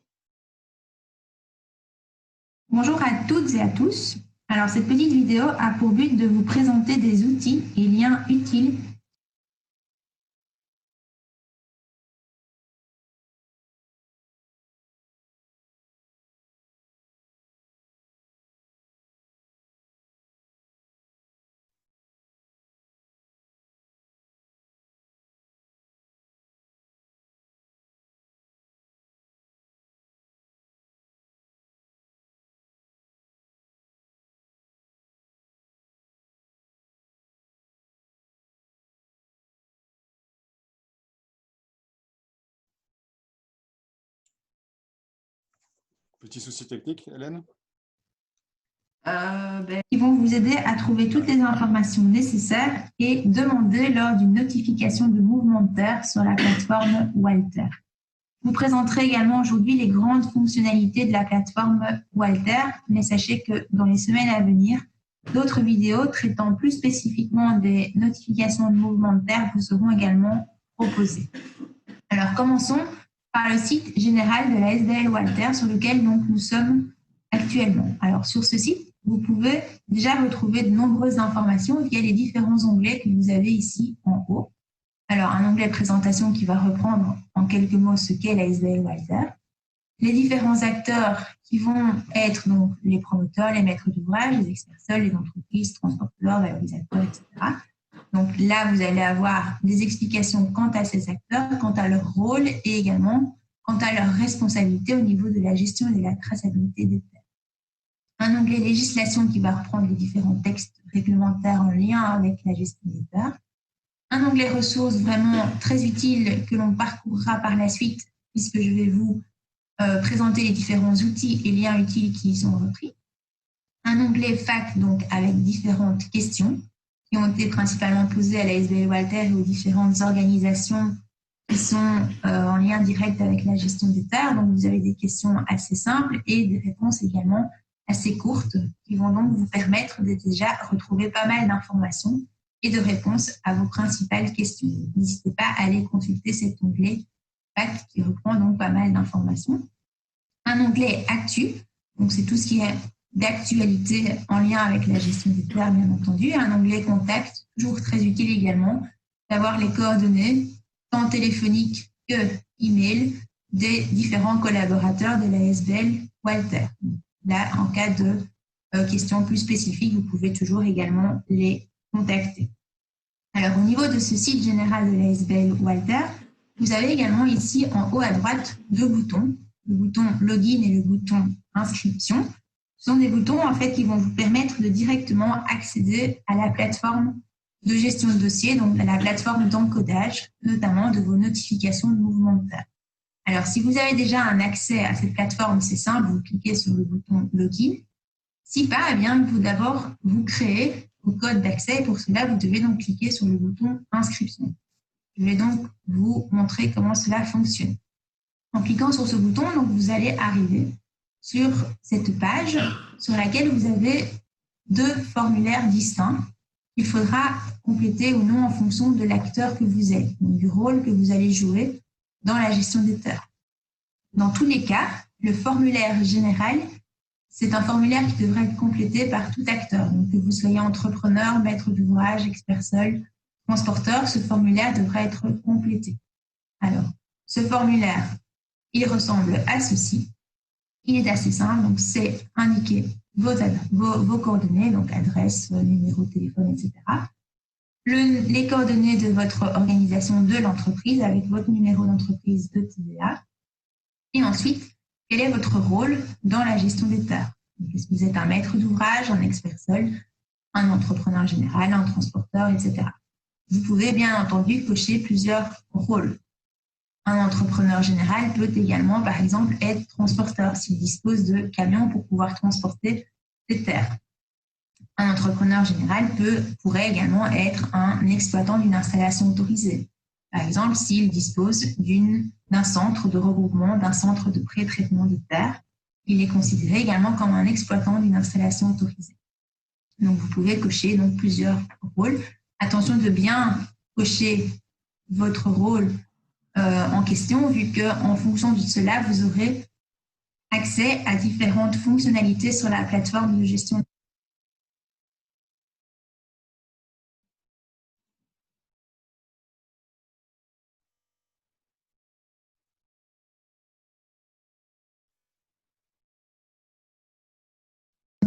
Bonjour à toutes et à tous. Alors, cette petite vidéo a pour but de vous présenter des outils et liens utiles .
Petit souci technique, Hélène?
Ils vont vous aider à trouver toutes les informations nécessaires et demander lors d'une notification de mouvement de terre sur la plateforme Walter. Je vous présenterai également aujourd'hui les grandes fonctionnalités de la plateforme Walter, mais sachez que dans les semaines à venir, d'autres vidéos traitant plus spécifiquement des notifications de mouvement de terre vous seront également proposées. Alors commençons par le site général de la SBL Walter sur lequel donc, nous sommes actuellement. Alors sur ce site, vous pouvez déjà retrouver de nombreuses informations via les différents onglets que vous avez ici en haut. Alors un onglet présentation qui va reprendre en quelques mots ce qu'est la SBL Walter. les différents acteurs qui vont être donc les promoteurs, les maîtres d'ouvrage, les experts sols, les entreprises, transporteurs, valorisateurs, etc. Donc là, vous allez avoir des explications quant à ces acteurs, quant à leur rôle et également quant à leur responsabilité au niveau de la gestion et de la traçabilité des terres. Un onglet législation qui va reprendre les différents textes réglementaires en lien avec la gestion des terres. Un onglet ressources vraiment très utile que l'on parcourra par la suite puisque je vais vous présenter les différents outils et liens utiles qui y sont repris. Un onglet FAQ donc avec différentes questions qui ont été principalement posées à la SBL Walter et aux différentes organisations qui sont en lien direct avec la gestion des terres. Donc, vous avez des questions assez simples et des réponses également assez courtes qui vont donc vous permettre de déjà retrouver pas mal d'informations et de réponses à vos principales questions. N'hésitez pas à aller consulter cet onglet FAQ qui reprend donc pas mal d'informations. Un onglet Actu, donc c'est tout ce qui est d'actualité en lien avec la gestion des terres, bien entendu. Un onglet Contact, toujours très utile également, d'avoir les coordonnées, tant téléphoniques que e-mail, des différents collaborateurs de la SBL Walter. Là, en cas de questions plus spécifiques, vous pouvez toujours également les contacter. Alors, au niveau de ce site général de la SBL Walter, vous avez également ici en haut à droite deux boutons, le bouton Login et le bouton Inscription. Ce sont des boutons en fait qui vont vous permettre de directement accéder à la plateforme de gestion de dossier, donc à la plateforme d'encodage, notamment de vos notifications de mouvement de terre. Alors, si vous avez déjà un accès à cette plateforme, c'est simple, vous cliquez sur le bouton Login. Si pas, eh bien, il faut d'abord vous créer vos codes d'accès et pour cela, vous devez donc cliquer sur le bouton Inscription. Je vais donc vous montrer comment cela fonctionne. En cliquant sur ce bouton, donc, vous allez arriver sur cette page sur laquelle vous avez deux formulaires distincts qu'il faudra compléter ou non en fonction de l'acteur que vous êtes, donc du rôle que vous allez jouer dans la gestion des terres. Dans tous les cas, le formulaire général, c'est un formulaire qui devrait être complété par tout acteur. Donc, que vous soyez entrepreneur, maître d'ouvrage, expert sol, transporteur, ce formulaire devrait être complété. Alors, ce formulaire, il ressemble à ceci. Il est assez simple, donc c'est indiquer vos coordonnées, donc adresse, numéro de téléphone, etc. Les coordonnées de votre organisation de l'entreprise avec votre numéro d'entreprise de TVA. Et ensuite, quel est votre rôle dans la gestion des terres? Est-ce que vous êtes un maître d'ouvrage, un expert sol, un entrepreneur général, un transporteur, etc. Vous pouvez bien entendu cocher plusieurs rôles. Un entrepreneur général peut également, par exemple, être transporteur s'il dispose de camions pour pouvoir transporter des terres. Un entrepreneur général pourrait également être un exploitant d'une installation autorisée. Par exemple, s'il dispose d'un centre de regroupement, d'un centre de pré-traitement de terres, il est considéré également comme un exploitant d'une installation autorisée. Donc, vous pouvez cocher donc, plusieurs rôles. Attention de bien cocher votre rôle en question, vu qu'en fonction de cela, vous aurez accès à différentes fonctionnalités sur la plateforme de gestion.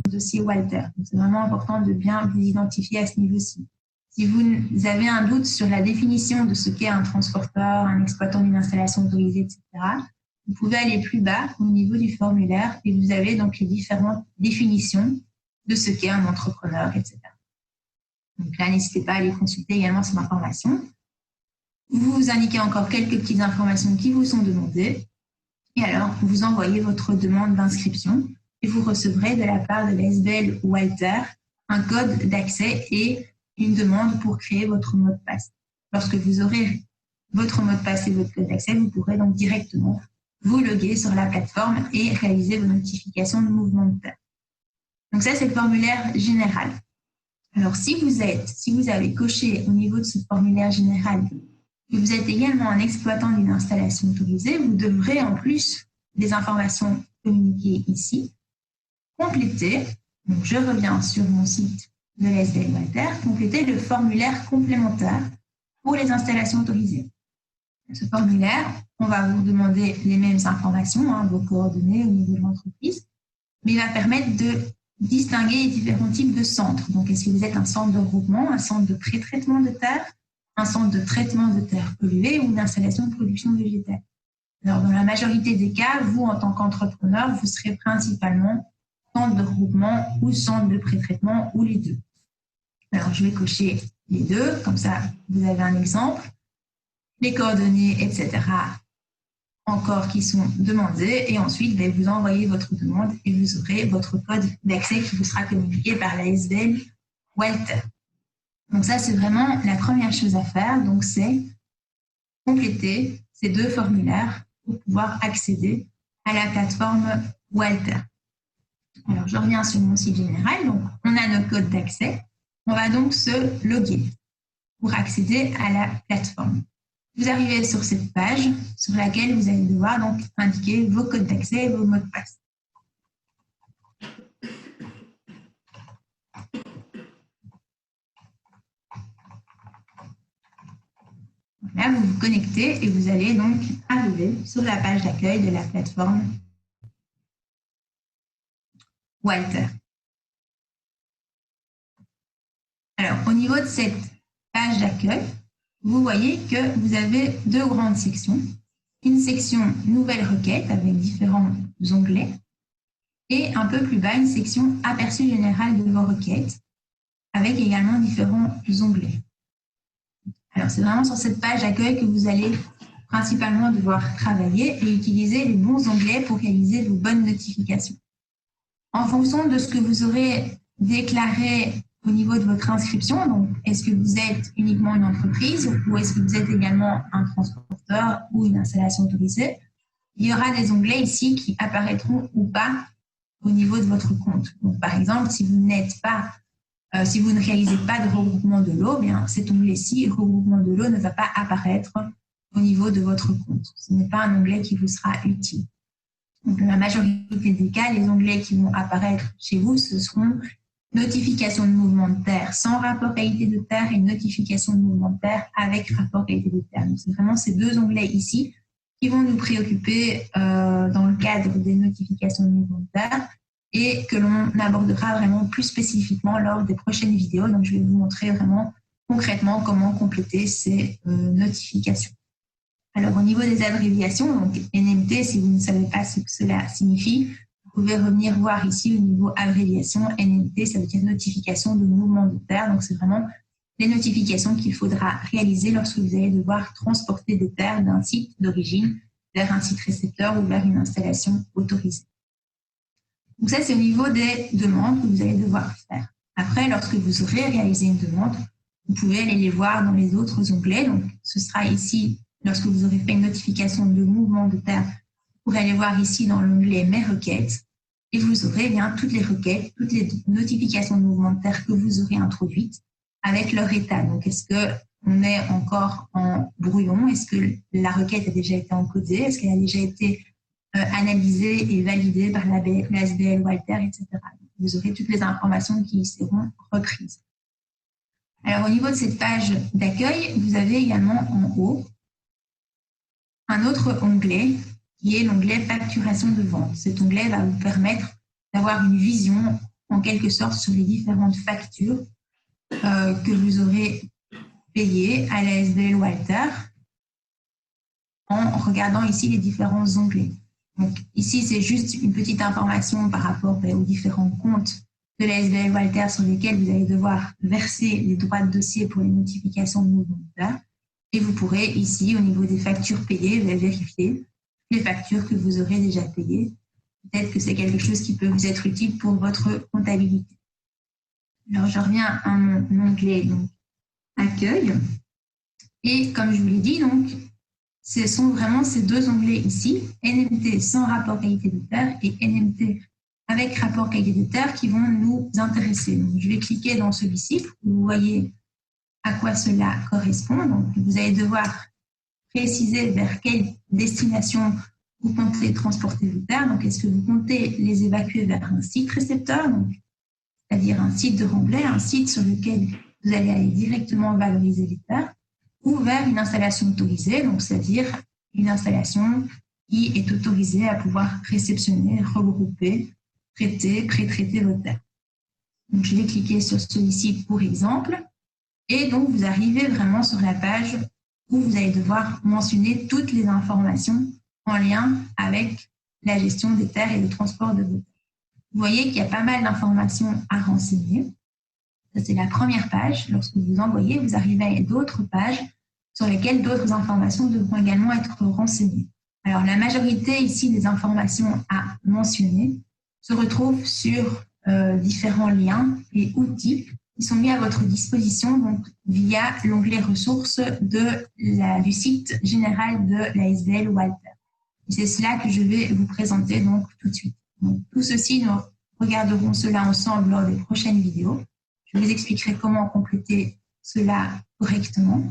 Dossier Walter. C'est vraiment important de bien vous identifier à ce niveau-ci. Si vous avez un doute sur la définition de ce qu'est un transporteur, un exploitant d'une installation autorisée, etc., vous pouvez aller plus bas au niveau du formulaire et vous avez donc les différentes définitions de ce qu'est un entrepreneur, etc. Donc là, n'hésitez pas à aller consulter également cette information. Vous indiquez encore quelques petites informations qui vous sont demandées et alors vous envoyez votre demande d'inscription et vous recevrez de la part de la SBL Walter un code d'accès et une demande pour créer votre mot de passe. Lorsque vous aurez votre mot de passe et votre code d'accès, vous pourrez donc directement vous loguer sur la plateforme et réaliser vos notifications de mouvement de terre. Donc ça, c'est le formulaire général. Alors, si vous avez coché au niveau de ce formulaire général que vous êtes également un exploitant d'une installation autorisée, vous devrez, en plus des informations communiquées ici, compléter, donc je reviens sur mon site de la SBL Walter, compléter le formulaire complémentaire pour les installations autorisées. Ce formulaire, on va vous demander les mêmes informations, vos coordonnées au niveau de l'entreprise, mais il va permettre de distinguer les différents types de centres. Donc, est-ce que vous êtes un centre de regroupement, un centre de pré-traitement de terre, un centre de traitement de terres polluées ou une installation de production végétale? Alors, dans la majorité des cas, vous, en tant qu'entrepreneur, vous serez principalement centre de regroupement ou centre de pré-traitement ou les deux. Alors, je vais cocher les deux, comme ça, vous avez un exemple. Les coordonnées, etc., encore qui sont demandées. Et ensuite, vous envoyez votre demande et vous aurez votre code d'accès qui vous sera communiqué par l'ASBL Walter. Donc ça, c'est vraiment la première chose à faire. Donc, c'est compléter ces deux formulaires pour pouvoir accéder à la plateforme Walter. Alors, je reviens sur mon site général. Donc, on a nos codes d'accès. On va donc se loguer pour accéder à la plateforme. Vous arrivez sur cette page sur laquelle vous allez devoir donc indiquer vos codes d'accès et vos mots de passe. Là, vous vous connectez et vous allez donc arriver sur la page d'accueil de la plateforme Walter. Alors, au niveau de cette page d'accueil, vous voyez que vous avez deux grandes sections. Une section Nouvelles requêtes avec différents onglets et un peu plus bas, une section Aperçu général de vos requêtes avec également différents onglets. Alors, c'est vraiment sur cette page d'accueil que vous allez principalement devoir travailler et utiliser les bons onglets pour réaliser vos bonnes notifications. En fonction de ce que vous aurez déclaré au niveau de votre inscription, donc est-ce que vous êtes uniquement une entreprise ou est-ce que vous êtes également un transporteur ou une installation autorisée, il y aura des onglets ici qui apparaîtront ou pas au niveau de votre compte. Donc, par exemple, si vous n'êtes pas, si vous ne réalisez pas de regroupement de l'eau, bien cet onglet-ci, regroupement de l'eau, ne va pas apparaître au niveau de votre compte. Ce n'est pas un onglet qui vous sera utile. Donc, dans la majorité des cas, les onglets qui vont apparaître chez vous, ce seront notification de mouvement de terre sans rapport qualité de terre et notification de mouvement de terre avec rapport qualité de terre. Donc, c'est vraiment ces deux onglets ici qui vont nous préoccuper dans le cadre des notifications de mouvement de terre et que l'on abordera vraiment plus spécifiquement lors des prochaines vidéos. Donc, je vais vous montrer vraiment concrètement comment compléter ces notifications. Alors, au niveau des abréviations, donc NMT, si vous ne savez pas ce que cela signifie, vous pouvez revenir voir ici au niveau abréviation. NMT, ça veut dire notification de mouvement de terre. Donc, c'est vraiment les notifications qu'il faudra réaliser lorsque vous allez devoir transporter des terres d'un site d'origine vers un site récepteur ou vers une installation autorisée. Donc, ça, c'est au niveau des demandes que vous allez devoir faire. Après, lorsque vous aurez réalisé une demande, vous pouvez aller les voir dans les autres onglets. Donc, ce sera ici, lorsque vous aurez fait une notification de mouvement de terre, vous pourrez aller voir ici dans l'onglet « Mes requêtes » et vous aurez bien toutes les requêtes, toutes les notifications de mouvement de terre que vous aurez introduites avec leur état. Donc, est-ce qu'on est encore en brouillon? Est-ce que la requête a déjà été encodée? Est-ce qu'elle a déjà été analysée et validée par l'ASBL Walter, etc. Vous aurez toutes les informations qui y seront reprises. Alors, au niveau de cette page d'accueil, vous avez également en haut un autre onglet qui est l'onglet facturation de vente. Cet onglet va vous permettre d'avoir une vision en quelque sorte sur les différentes factures que vous aurez payées à la SBL Walter en regardant ici les différents onglets. Donc, ici, c'est juste une petite information par rapport aux différents comptes de la SBL Walter sur lesquels vous allez devoir verser les droits de dossier pour les notifications de mouvement de terre. Et vous pourrez ici, au niveau des factures payées, vérifier les factures que vous aurez déjà payées. Peut-être que c'est quelque chose qui peut vous être utile pour votre comptabilité. Alors, je reviens à mon onglet donc, accueil. Et comme je vous l'ai dit, donc, ce sont vraiment ces deux onglets ici, NMT sans rapport qualité de terre et NMT avec rapport qualité de terre qui vont nous intéresser. Donc, je vais cliquer dans celui-ci pour que vous voyez à quoi cela correspond. Donc, vous allez devoir préciser vers quelle destination vous comptez transporter vos terres. Donc, est-ce que vous comptez les évacuer vers un site récepteur, c'est-à-dire un site de remblai, un site sur lequel vous allez aller directement valoriser les terres, ou vers une installation autorisée, donc c'est-à-dire une installation qui est autorisée à pouvoir réceptionner, regrouper, traiter, pré-traiter vos terres. Donc, je vais cliquer sur celui-ci pour exemple. Et donc, vous arrivez vraiment sur la page où vous allez devoir mentionner toutes les informations en lien avec la gestion des terres et le transport de vos terres. Vous voyez qu'il y a pas mal d'informations à renseigner. Ça, c'est la première page. Lorsque vous envoyez, vous arrivez à d'autres pages sur lesquelles d'autres informations devront également être renseignées. Alors, la majorité ici des informations à mentionner se retrouvent sur différents liens et outils qui sont mis à votre disposition donc, via l'onglet ressources du site général de l'ASBL Walter. C'est cela que je vais vous présenter donc tout de suite. Donc, tout ceci, nous regarderons cela ensemble lors des prochaines vidéos. Je vous expliquerai comment compléter cela correctement.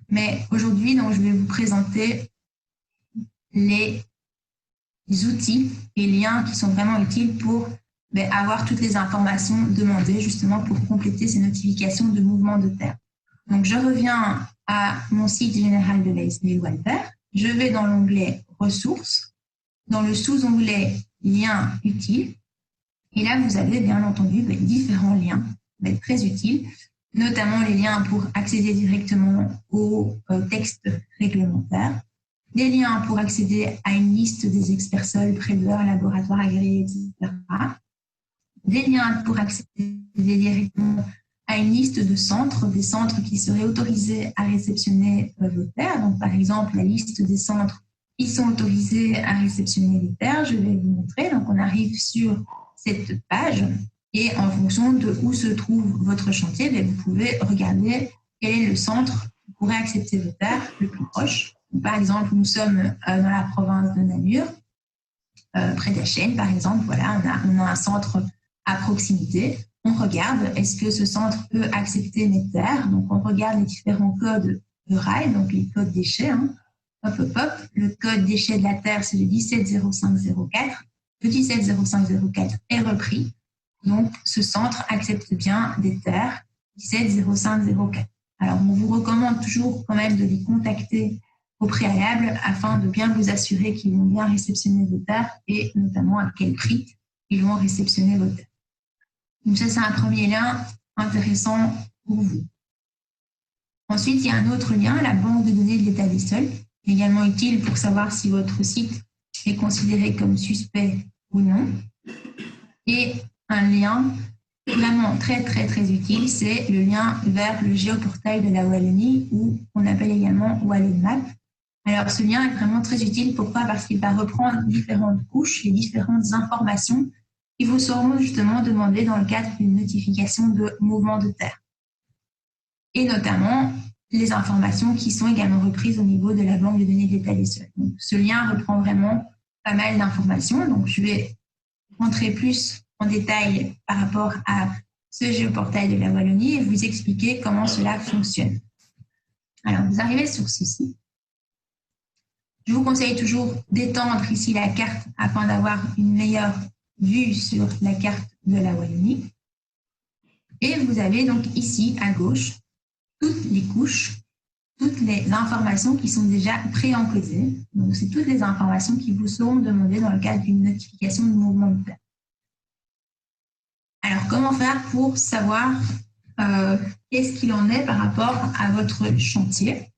Mais aujourd'hui, donc, je vais vous présenter les outils et liens qui sont vraiment utiles pour avoir toutes les informations demandées justement pour compléter ces notifications de mouvement de terre. Donc, je reviens à mon site général de l'ASBL Walter. Je vais dans l'onglet ressources, dans le sous-onglet liens utiles. Et là, vous avez bien entendu différents liens très utiles, notamment les liens pour accéder directement au texte réglementaire, des liens pour accéder à une liste des experts sols, préleveurs, laboratoires agréés, etc. Des liens pour accéder directement à une liste de centres, des centres qui seraient autorisés à réceptionner vos terres. Donc, par exemple, la liste des centres qui sont autorisés à réceptionner les terres, je vais vous montrer. Donc, on arrive sur cette page et en fonction de où se trouve votre chantier, vous pouvez regarder quel est le centre qui pourrait accepter vos terres le plus proche. Donc, par exemple, nous sommes dans la province de Namur, près d'Achen, par exemple. Voilà, on a un centre à proximité. On regarde, est-ce que ce centre peut accepter mes terres? Donc, on regarde les différents codes de rail, donc les codes déchets. Hein. Hop, hop, hop. Le code déchets de la terre, c'est le 170504. Le 170504 est repris. Donc, ce centre accepte bien des terres 170504. Alors, on vous recommande toujours quand même de les contacter au préalable afin de bien vous assurer qu'ils vont bien réceptionner vos terres et notamment à quel prix ils vont réceptionner vos terres. Donc, ça, c'est un premier lien intéressant pour vous. Ensuite, il y a un autre lien, la banque de données de l'état des sols, également utile pour savoir si votre site est considéré comme suspect ou non. Et un lien vraiment très, très, très utile, c'est le lien vers le géoportail de la Wallonie, ou on appelle également WallonMap. Alors, ce lien est vraiment très utile. Pourquoi? Parce qu'il va reprendre différentes couches et différentes informations qui vous seront justement demandées dans le cadre d'une notification de mouvement de terre. Et notamment, les informations qui sont également reprises au niveau de la banque de données de l'état des sols. Donc, ce lien reprend vraiment pas mal d'informations. Donc, je vais rentrer plus en détail par rapport à ce géoportail de la Wallonie et vous expliquer comment cela fonctionne. Alors, vous arrivez sur ceci. Je vous conseille toujours d'étendre ici la carte afin d'avoir une meilleure vue sur la carte de la Wallonie. Et vous avez donc ici à gauche toutes les couches, toutes les informations qui sont déjà pré-encodées. Donc, c'est toutes les informations qui vous seront demandées dans le cadre d'une notification de mouvement de terre. Alors, comment faire pour savoir qu'est-ce qu'il en est par rapport à votre chantier?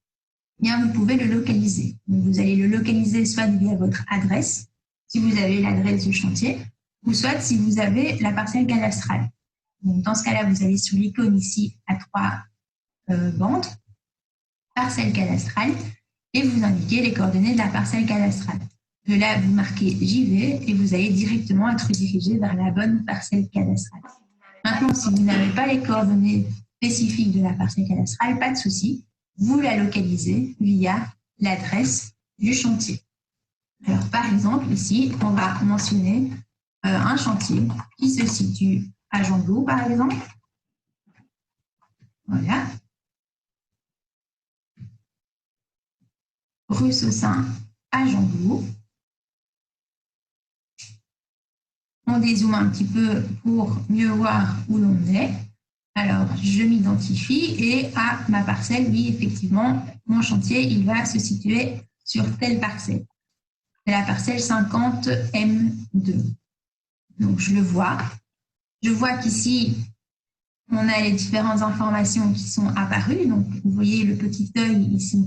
Eh bien, vous pouvez le localiser. Donc, vous allez le localiser soit via votre adresse, si vous avez l'adresse du chantier, ou soit si vous avez la parcelle cadastrale. Donc, dans ce cas-là, vous allez sur l'icône ici à 3 bandes, parcelle cadastrale, et vous indiquez les coordonnées de la parcelle cadastrale. De là, vous marquez j'y vais et vous allez directement être dirigé vers la bonne parcelle cadastrale. Maintenant, si vous n'avez pas les coordonnées spécifiques de la parcelle cadastrale, pas de souci, vous la localisez via l'adresse du chantier. Alors, par exemple, ici, on va mentionner un chantier qui se situe à Jamblot, par exemple. Voilà. Rue Saussin à Jamblot. On dézoome un petit peu pour mieux voir où l'on est. Alors, je m'identifie et à ma parcelle, oui, effectivement, mon chantier, il va se situer sur telle parcelle. C'est la parcelle 50M2. Donc, je le vois. Je vois qu'ici, on a les différentes informations qui sont apparues. Donc, vous voyez le petit œil ici.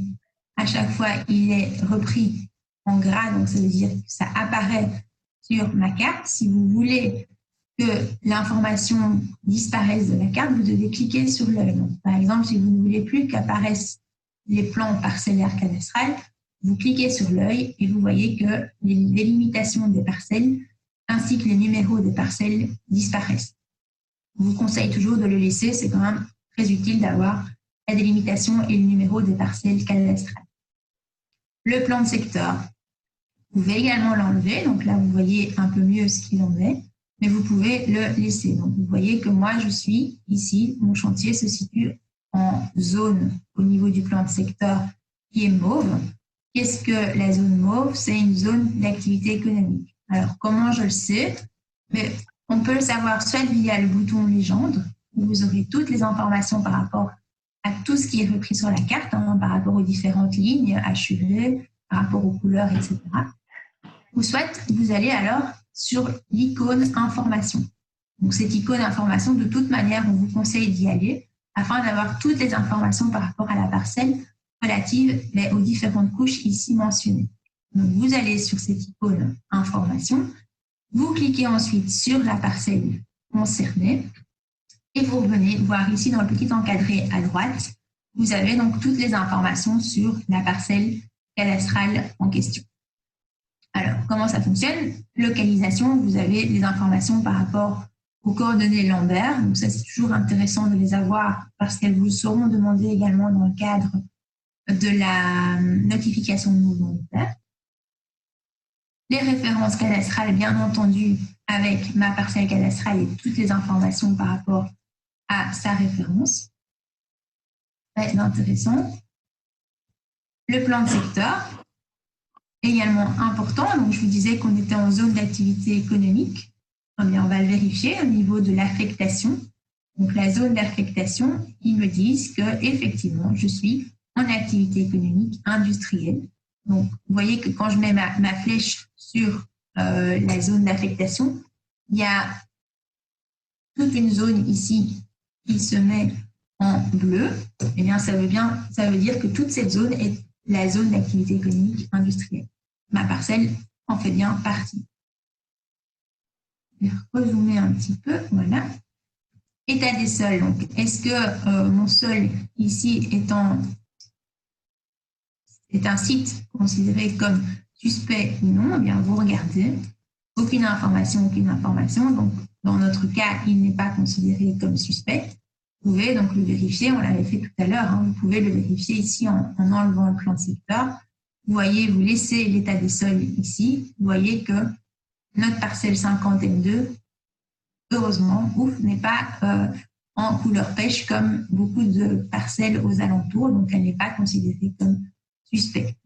À chaque fois, il est repris en gras. Donc, ça veut dire que ça apparaît sur ma carte. Si vous voulez que l'information disparaisse de la carte, vous devez cliquer sur l'œil. Par exemple, si vous ne voulez plus qu'apparaissent les plans parcellaires cadastrales, vous cliquez sur l'œil et vous voyez que les délimitations des parcelles ainsi que les numéros des parcelles disparaissent. Je vous conseille toujours de le laisser, c'est quand même très utile d'avoir la délimitation et le numéro des parcelles cadastrales. Le plan de secteur, vous pouvez également l'enlever, donc là vous voyez un peu mieux ce qu'il en est, mais vous pouvez le laisser. Donc vous voyez que moi je suis ici, mon chantier se situe en zone au niveau du plan de secteur qui est mauve. Qu'est-ce que la zone mauve? C'est une zone d'activité économique. Alors comment je le sais? Mais on peut le savoir soit via le bouton légende, où vous aurez toutes les informations par rapport à tout ce qui est repris sur la carte, par rapport aux différentes lignes, HUV, par rapport aux couleurs, etc. Ou soit vous allez alors sur l'icône information. Donc cette icône information, de toute manière, on vous conseille d'y aller afin d'avoir toutes les informations par rapport à la parcelle relative aux différentes couches ici mentionnées. Donc vous allez sur cette icône information, vous cliquez ensuite sur la parcelle concernée et vous revenez voir ici dans le petit encadré à droite, vous avez donc toutes les informations sur la parcelle cadastrale en question. Alors, comment ça fonctionne? Localisation, vous avez les informations par rapport aux coordonnées Lambert. Donc ça, c'est toujours intéressant de les avoir parce qu'elles vous seront demandées également dans le cadre de la notification de mouvement de terre. Les références cadastrales, bien entendu, avec ma parcelle cadastrale et toutes les informations par rapport à sa référence. Très intéressant. Le plan de secteur, également important. Donc, je vous disais qu'on était en zone d'activité économique. Eh bien, on va le vérifier au niveau de l'affectation. Donc, la zone d'affectation, ils me disent que effectivement, je suis en activité économique industrielle. Donc, vous voyez que quand je mets ma flèche sur la zone d'affectation, il y a toute une zone ici qui se met en bleu. Eh bien, ça veut dire que toute cette zone est la zone d'activité économique industrielle. Ma parcelle en fait bien partie. Je vais rezoomer un petit peu. Voilà. État des sols. Donc, est-ce que mon sol ici est un site considéré comme suspect ou non? Eh bien, vous regardez. Aucune information, aucune information. Donc, dans notre cas, il n'est pas considéré comme suspect. Vous pouvez donc le vérifier. On l'avait fait tout à l'heure. Vous pouvez le vérifier ici en enlevant le plan de secteur. Vous voyez, vous laissez l'état des sols ici. Vous voyez que notre parcelle 50M2, heureusement, n'est pas en couleur pêche comme beaucoup de parcelles aux alentours. Donc, elle n'est pas considérée comme suspecte.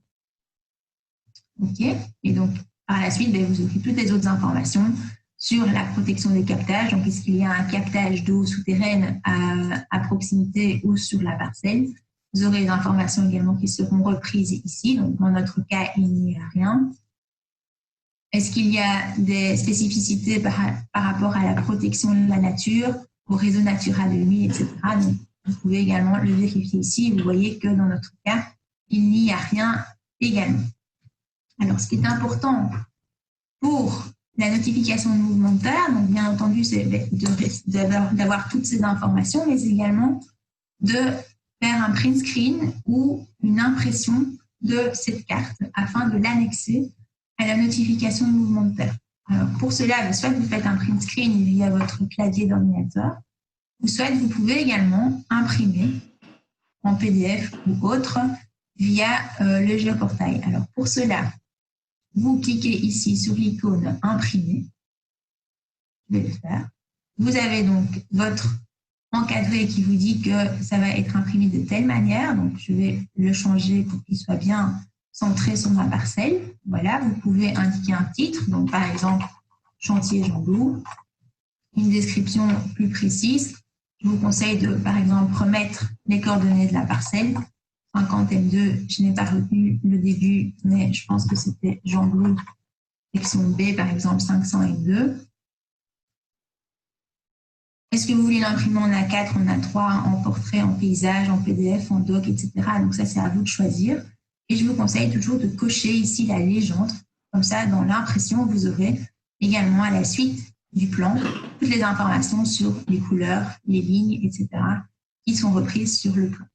OK. Et donc, par la suite, vous aurez toutes les autres informations sur la protection des captages. Donc, est-ce qu'il y a un captage d'eau souterraine à proximité ou sur la parcelle? Vous aurez des informations également qui seront reprises ici. Donc, dans notre cas, il n'y a rien. Est-ce qu'il y a des spécificités par rapport à la protection de la nature, au réseau Natura 2000, etc. Donc, vous pouvez également le vérifier ici. Vous voyez que dans notre cas, il n'y a rien également. Alors, ce qui est important pour la notification de mouvement de terre, donc bien entendu, c'est d'avoir toutes ces informations, mais également de faire un print screen ou une impression de cette carte afin de l'annexer à la notification de mouvement de terre. Alors, pour cela, soit vous faites un print screen via votre clavier d'ordinateur, ou soit vous pouvez également imprimer en PDF ou autre via le géoportail. Alors, pour cela, vous cliquez ici sur l'icône « Imprimer ». Je vais le faire. Vous avez donc votre encadré qui vous dit que ça va être imprimé de telle manière. Donc, je vais le changer pour qu'il soit bien centré sur ma parcelle. Voilà, vous pouvez indiquer un titre. Donc, par exemple, « Chantier Jean Blou », une description plus précise. je vous conseille de, par exemple, remettre les coordonnées de la parcelle. 50 M2, je n'ai pas retenu le début, mais je pense que c'était Jean Blou, section B, par exemple, 500 M2. Est-ce que vous voulez l'imprimer en A4, en A3, en portrait, en paysage, en PDF, en doc, etc. Donc ça, c'est à vous de choisir. Et je vous conseille toujours de cocher ici la légende. Comme ça, dans l'impression, vous aurez également à la suite du plan toutes les informations sur les couleurs, les lignes, etc. qui sont reprises sur le plan.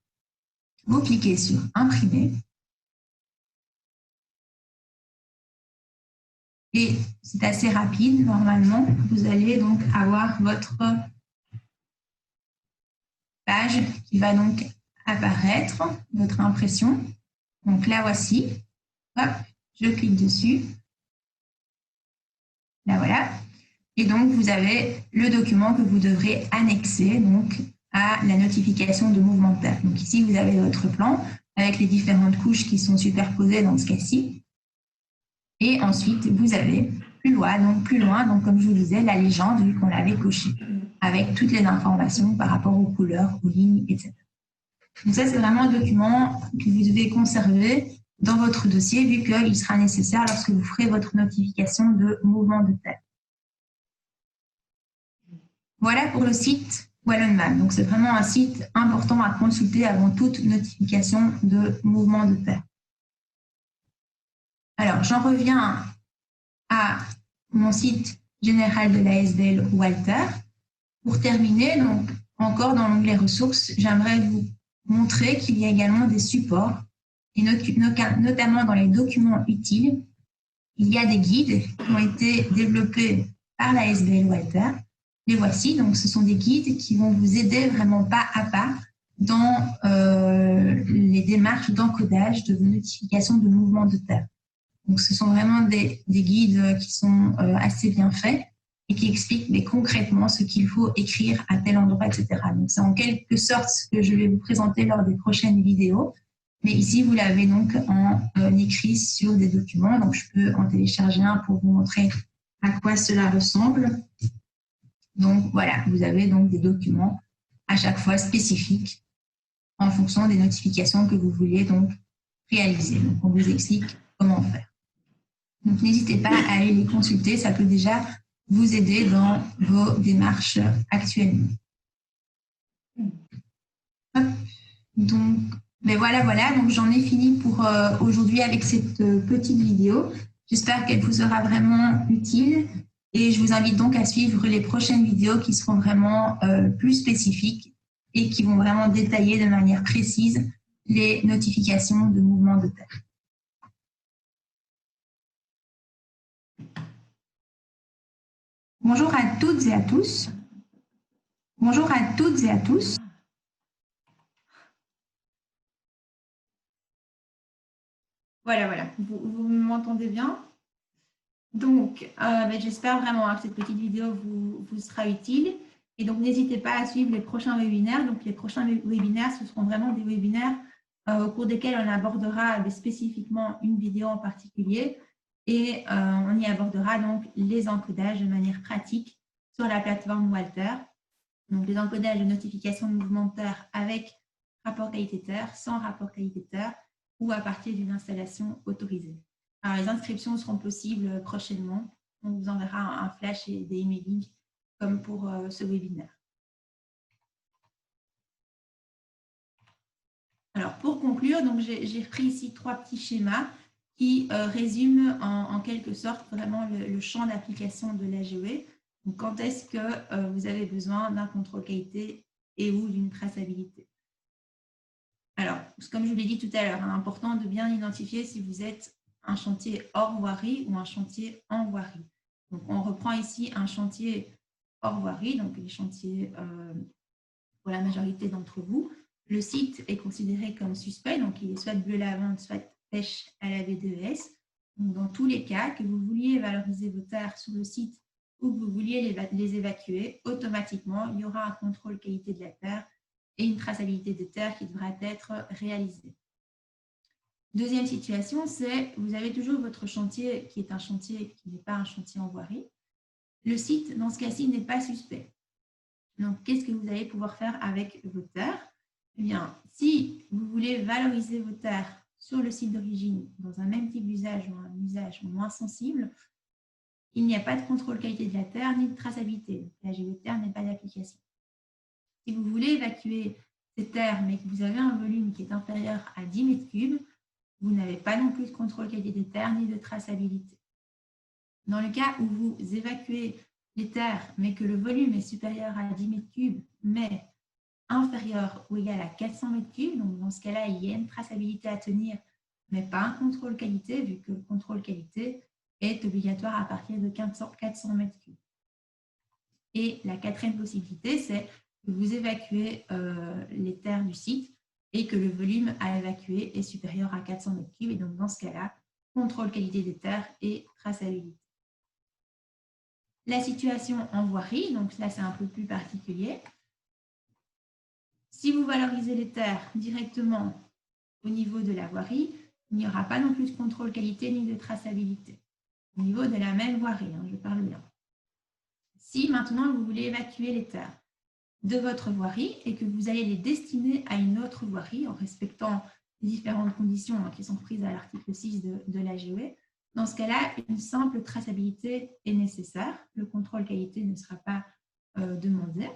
Vous cliquez sur imprimer. Et c'est assez rapide. Normalement, vous allez donc avoir votre page qui va donc apparaître, votre impression. Donc la voici. Hop, je clique dessus. Là voilà. Et donc vous avez le document que vous devrez annexer donc à la notification de mouvement de terre. Donc ici vous avez votre plan avec les différentes couches qui sont superposées dans ce cas-ci. Et ensuite vous avez plus loin, donc comme je vous disais, la légende vu qu'on l'avait cochée avec toutes les informations par rapport aux couleurs, aux lignes, etc. Donc ça, c'est vraiment un document que vous devez conserver dans votre dossier vu qu'il sera nécessaire lorsque vous ferez votre notification de mouvement de terre. Voilà pour le site Wallonmap. Donc c'est vraiment un site important à consulter avant toute notification de mouvement de terre. Alors, j'en reviens à mon site général de l'ASBL Walter. Pour terminer, donc encore dans l'onglet ressources, j'aimerais vous montrer qu'il y a également des supports, et notamment dans les documents utiles, il y a des guides qui ont été développés par l'ASBL Walter. Les voici, donc ce sont des guides qui vont vous aider vraiment pas à pas dans les démarches d'encodage de vos notifications de mouvement de terre. Donc ce sont vraiment des guides qui sont assez bien faits et qui expliquent concrètement ce qu'il faut écrire à tel endroit, etc. Donc c'est en quelque sorte ce que je vais vous présenter lors des prochaines vidéos. Mais ici, vous l'avez donc en écrit sur des documents. Donc je peux en télécharger un pour vous montrer à quoi cela ressemble. Donc voilà, vous avez donc des documents à chaque fois spécifiques en fonction des notifications que vous voulez donc réaliser. Donc on vous explique comment faire. Donc n'hésitez pas à aller les consulter, ça peut déjà vous aider dans vos démarches actuellement. Hop. Donc voilà, donc j'en ai fini pour aujourd'hui avec cette petite vidéo. J'espère qu'elle vous sera vraiment utile. Et je vous invite donc à suivre les prochaines vidéos qui seront vraiment plus spécifiques et qui vont vraiment détailler de manière précise les notifications de mouvement de terre. Bonjour à toutes et à tous. Bonjour à toutes et à tous. Voilà. Vous m'entendez bien? Donc, j'espère vraiment que cette petite vidéo vous sera utile. Et donc, n'hésitez pas à suivre les prochains webinaires. Donc, les prochains webinaires, ce seront vraiment des webinaires au cours desquels on abordera spécifiquement une vidéo en particulier. Et on y abordera donc les encodages de manière pratique sur la plateforme Walter. Donc, les encodages de notification de mouvement de terre avec rapport qualité terre, sans rapport qualité terre ou à partir d'une installation autorisée. Alors, les inscriptions seront possibles prochainement. On vous enverra un flash et des emailing comme pour ce webinaire. Alors, pour conclure, j'ai repris ici 3 petits schémas qui résument en quelque sorte vraiment le champ d'application de l'AGOE. Donc, quand est-ce que vous avez besoin d'un contrôle qualité et ou d'une traçabilité? Alors, comme je vous l'ai dit tout à l'heure, important de bien identifier si vous êtes un chantier hors voirie ou un chantier en voirie. Donc, on reprend ici un chantier hors voirie, donc les chantiers pour la majorité d'entre vous. Le site est considéré comme suspect, donc il est soit bleu lavande, soit pêche à la VDES. Donc, dans tous les cas, que vous vouliez valoriser vos terres sur le site ou que vous vouliez les évacuer, automatiquement, il y aura un contrôle qualité de la terre et une traçabilité des terres qui devra être réalisée. Deuxième situation, c'est vous avez toujours votre chantier qui est un chantier qui n'est pas un chantier en voirie. Le site, dans ce cas-ci, n'est pas suspect. Donc, qu'est-ce que vous allez pouvoir faire avec vos terres? Eh bien, si vous voulez valoriser vos terres sur le site d'origine dans un même type d'usage ou un usage moins sensible, il n'y a pas de contrôle qualité de la terre ni de traçabilité. La GeoTerre n'est pas d'application. Si vous voulez évacuer ces terres, mais que vous avez un volume qui est inférieur à 10 mètres cubes, vous n'avez pas non plus de contrôle qualité des terres ni de traçabilité. Dans le cas où vous évacuez les terres, mais que le volume est supérieur à 10 mètres cubes, mais inférieur ou égal à 400 mètres cubes, donc dans ce cas-là, il y a une traçabilité à tenir, mais pas un contrôle qualité, vu que le contrôle qualité est obligatoire à partir de 400 mètres cubes. Et la quatrième possibilité, c'est que vous évacuez les terres du site et que le volume à évacuer est supérieur à 400 mètres cubes. Et donc, dans ce cas-là, contrôle qualité des terres et traçabilité. La situation en voirie, donc là, c'est un peu plus particulier. Si vous valorisez les terres directement au niveau de la voirie, il n'y aura pas non plus de contrôle qualité ni de traçabilité. Au niveau de la même voirie, je parle bien. Si maintenant vous voulez évacuer les terres de votre voirie et que vous allez les destiner à une autre voirie en respectant les différentes conditions qui sont prises à l'article 6 de la GOE, dans ce cas-là, une simple traçabilité est nécessaire. Le contrôle qualité ne sera pas demandé.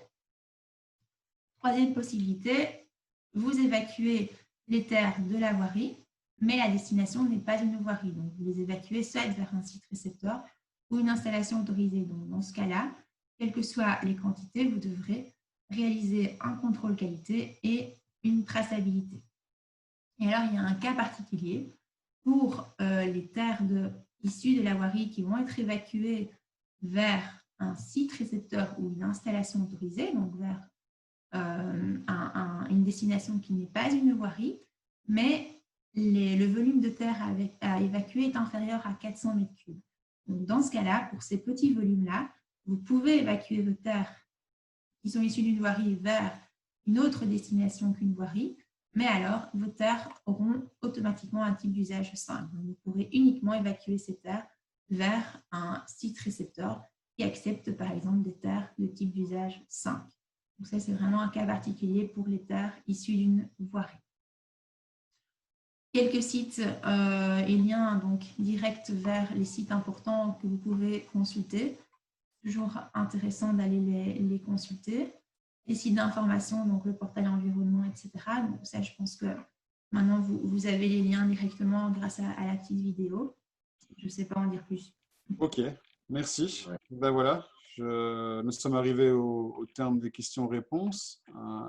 Troisième possibilité, vous évacuez les terres de la voirie, mais la destination n'est pas une voirie. Donc, vous les évacuez soit vers un site récepteur ou une installation autorisée. Donc, dans ce cas-là, quelles que soient les quantités, vous devrez réaliser un contrôle qualité et une traçabilité. Et alors, il y a un cas particulier pour les terres issues de la voirie qui vont être évacuées vers un site récepteur ou une installation autorisée, donc vers une destination qui n'est pas une voirie, mais le volume de terre à évacuer est inférieur à 400 mètres cubes. Donc, dans ce cas-là, pour ces petits volumes-là, vous pouvez évacuer vos terres qui sont issues d'une voirie vers une autre destination qu'une voirie, mais alors vos terres auront automatiquement un type d'usage 5. Donc, vous pourrez uniquement évacuer ces terres vers un site récepteur qui accepte par exemple des terres de type d'usage 5. Donc ça, c'est vraiment un cas particulier pour les terres issues d'une voirie. Quelques sites et liens donc, directs vers les sites importants que vous pouvez consulter. Toujours intéressant d'aller les consulter. Les sites d'information, donc le portail environnement, etc. Donc ça, je pense que maintenant, vous avez les liens directement grâce à la petite vidéo. Je ne sais pas en dire plus.
Ok, merci. Ben voilà, nous sommes arrivés au terme des questions-réponses.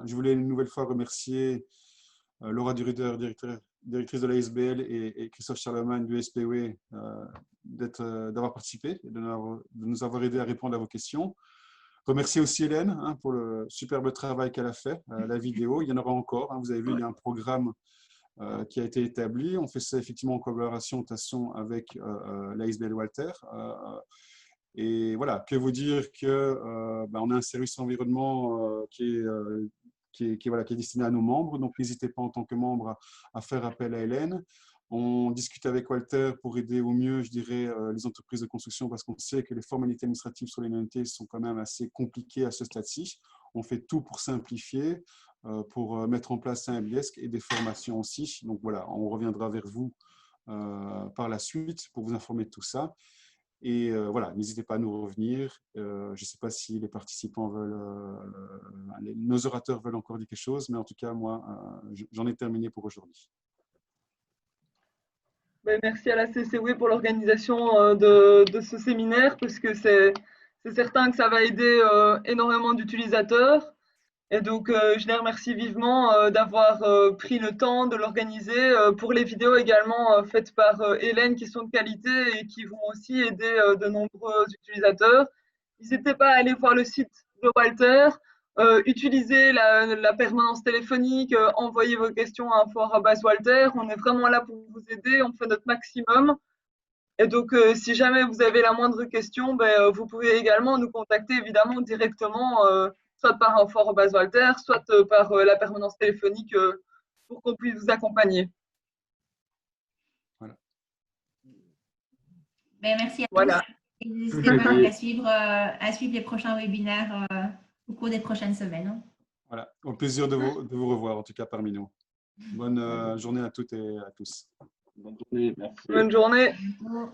Je voulais une nouvelle fois remercier Laura Durider, directrice de l'ASBL, et Christophe Charlemagne du SPW d'avoir participé et de nous avoir aidé à répondre à vos questions. Remercier aussi Hélène pour le superbe travail qu'elle a fait, la vidéo. Il y en aura encore. Vous avez vu, il y a un programme qui a été établi. On fait ça effectivement en collaboration de toute façon avec l'ASBL Walter. Et voilà, que vous dire que on a un service environnement qui est destiné à nos membres. Donc, n'hésitez pas en tant que membre à faire appel à Hélène. On discute avec Walter pour aider au mieux, je dirais, les entreprises de construction parce qu'on sait que les formalités administratives sur les NNT sont quand même assez compliquées à ce stade-ci. On fait tout pour simplifier, pour mettre en place un helpdesk et des formations aussi. Donc voilà, on reviendra vers vous par la suite pour vous informer de tout ça. Et voilà, n'hésitez pas à nous revenir. Je ne sais pas si les participants nos orateurs veulent encore dire quelque chose, mais en tout cas, moi, j'en ai terminé pour aujourd'hui.
Merci à la CCW pour l'organisation de ce séminaire, parce que c'est certain que ça va aider énormément d'utilisateurs. Et donc, je les remercie vivement d'avoir pris le temps de l'organiser. Pour les vidéos également faites par Hélène, qui sont de qualité et qui vont aussi aider de nombreux utilisateurs. N'hésitez pas à aller voir le site de Walter, utilisez la permanence téléphonique, envoyez vos questions à info@walter. On est vraiment là pour vous aider, on fait notre maximum. Et donc, si jamais vous avez la moindre question, vous pouvez également nous contacter évidemment directement, soit par info@walter, soit par la permanence téléphonique pour qu'on puisse vous accompagner.
Voilà.
Merci à
Voilà.
tous. N'hésitez pas à suivre les prochains webinaires au cours des prochaines semaines. Hein.
Voilà, au plaisir de vous revoir, en tout cas parmi nous. Bonne journée à toutes et à tous.
Bonne journée, merci.
Bonne journée.
À bientôt.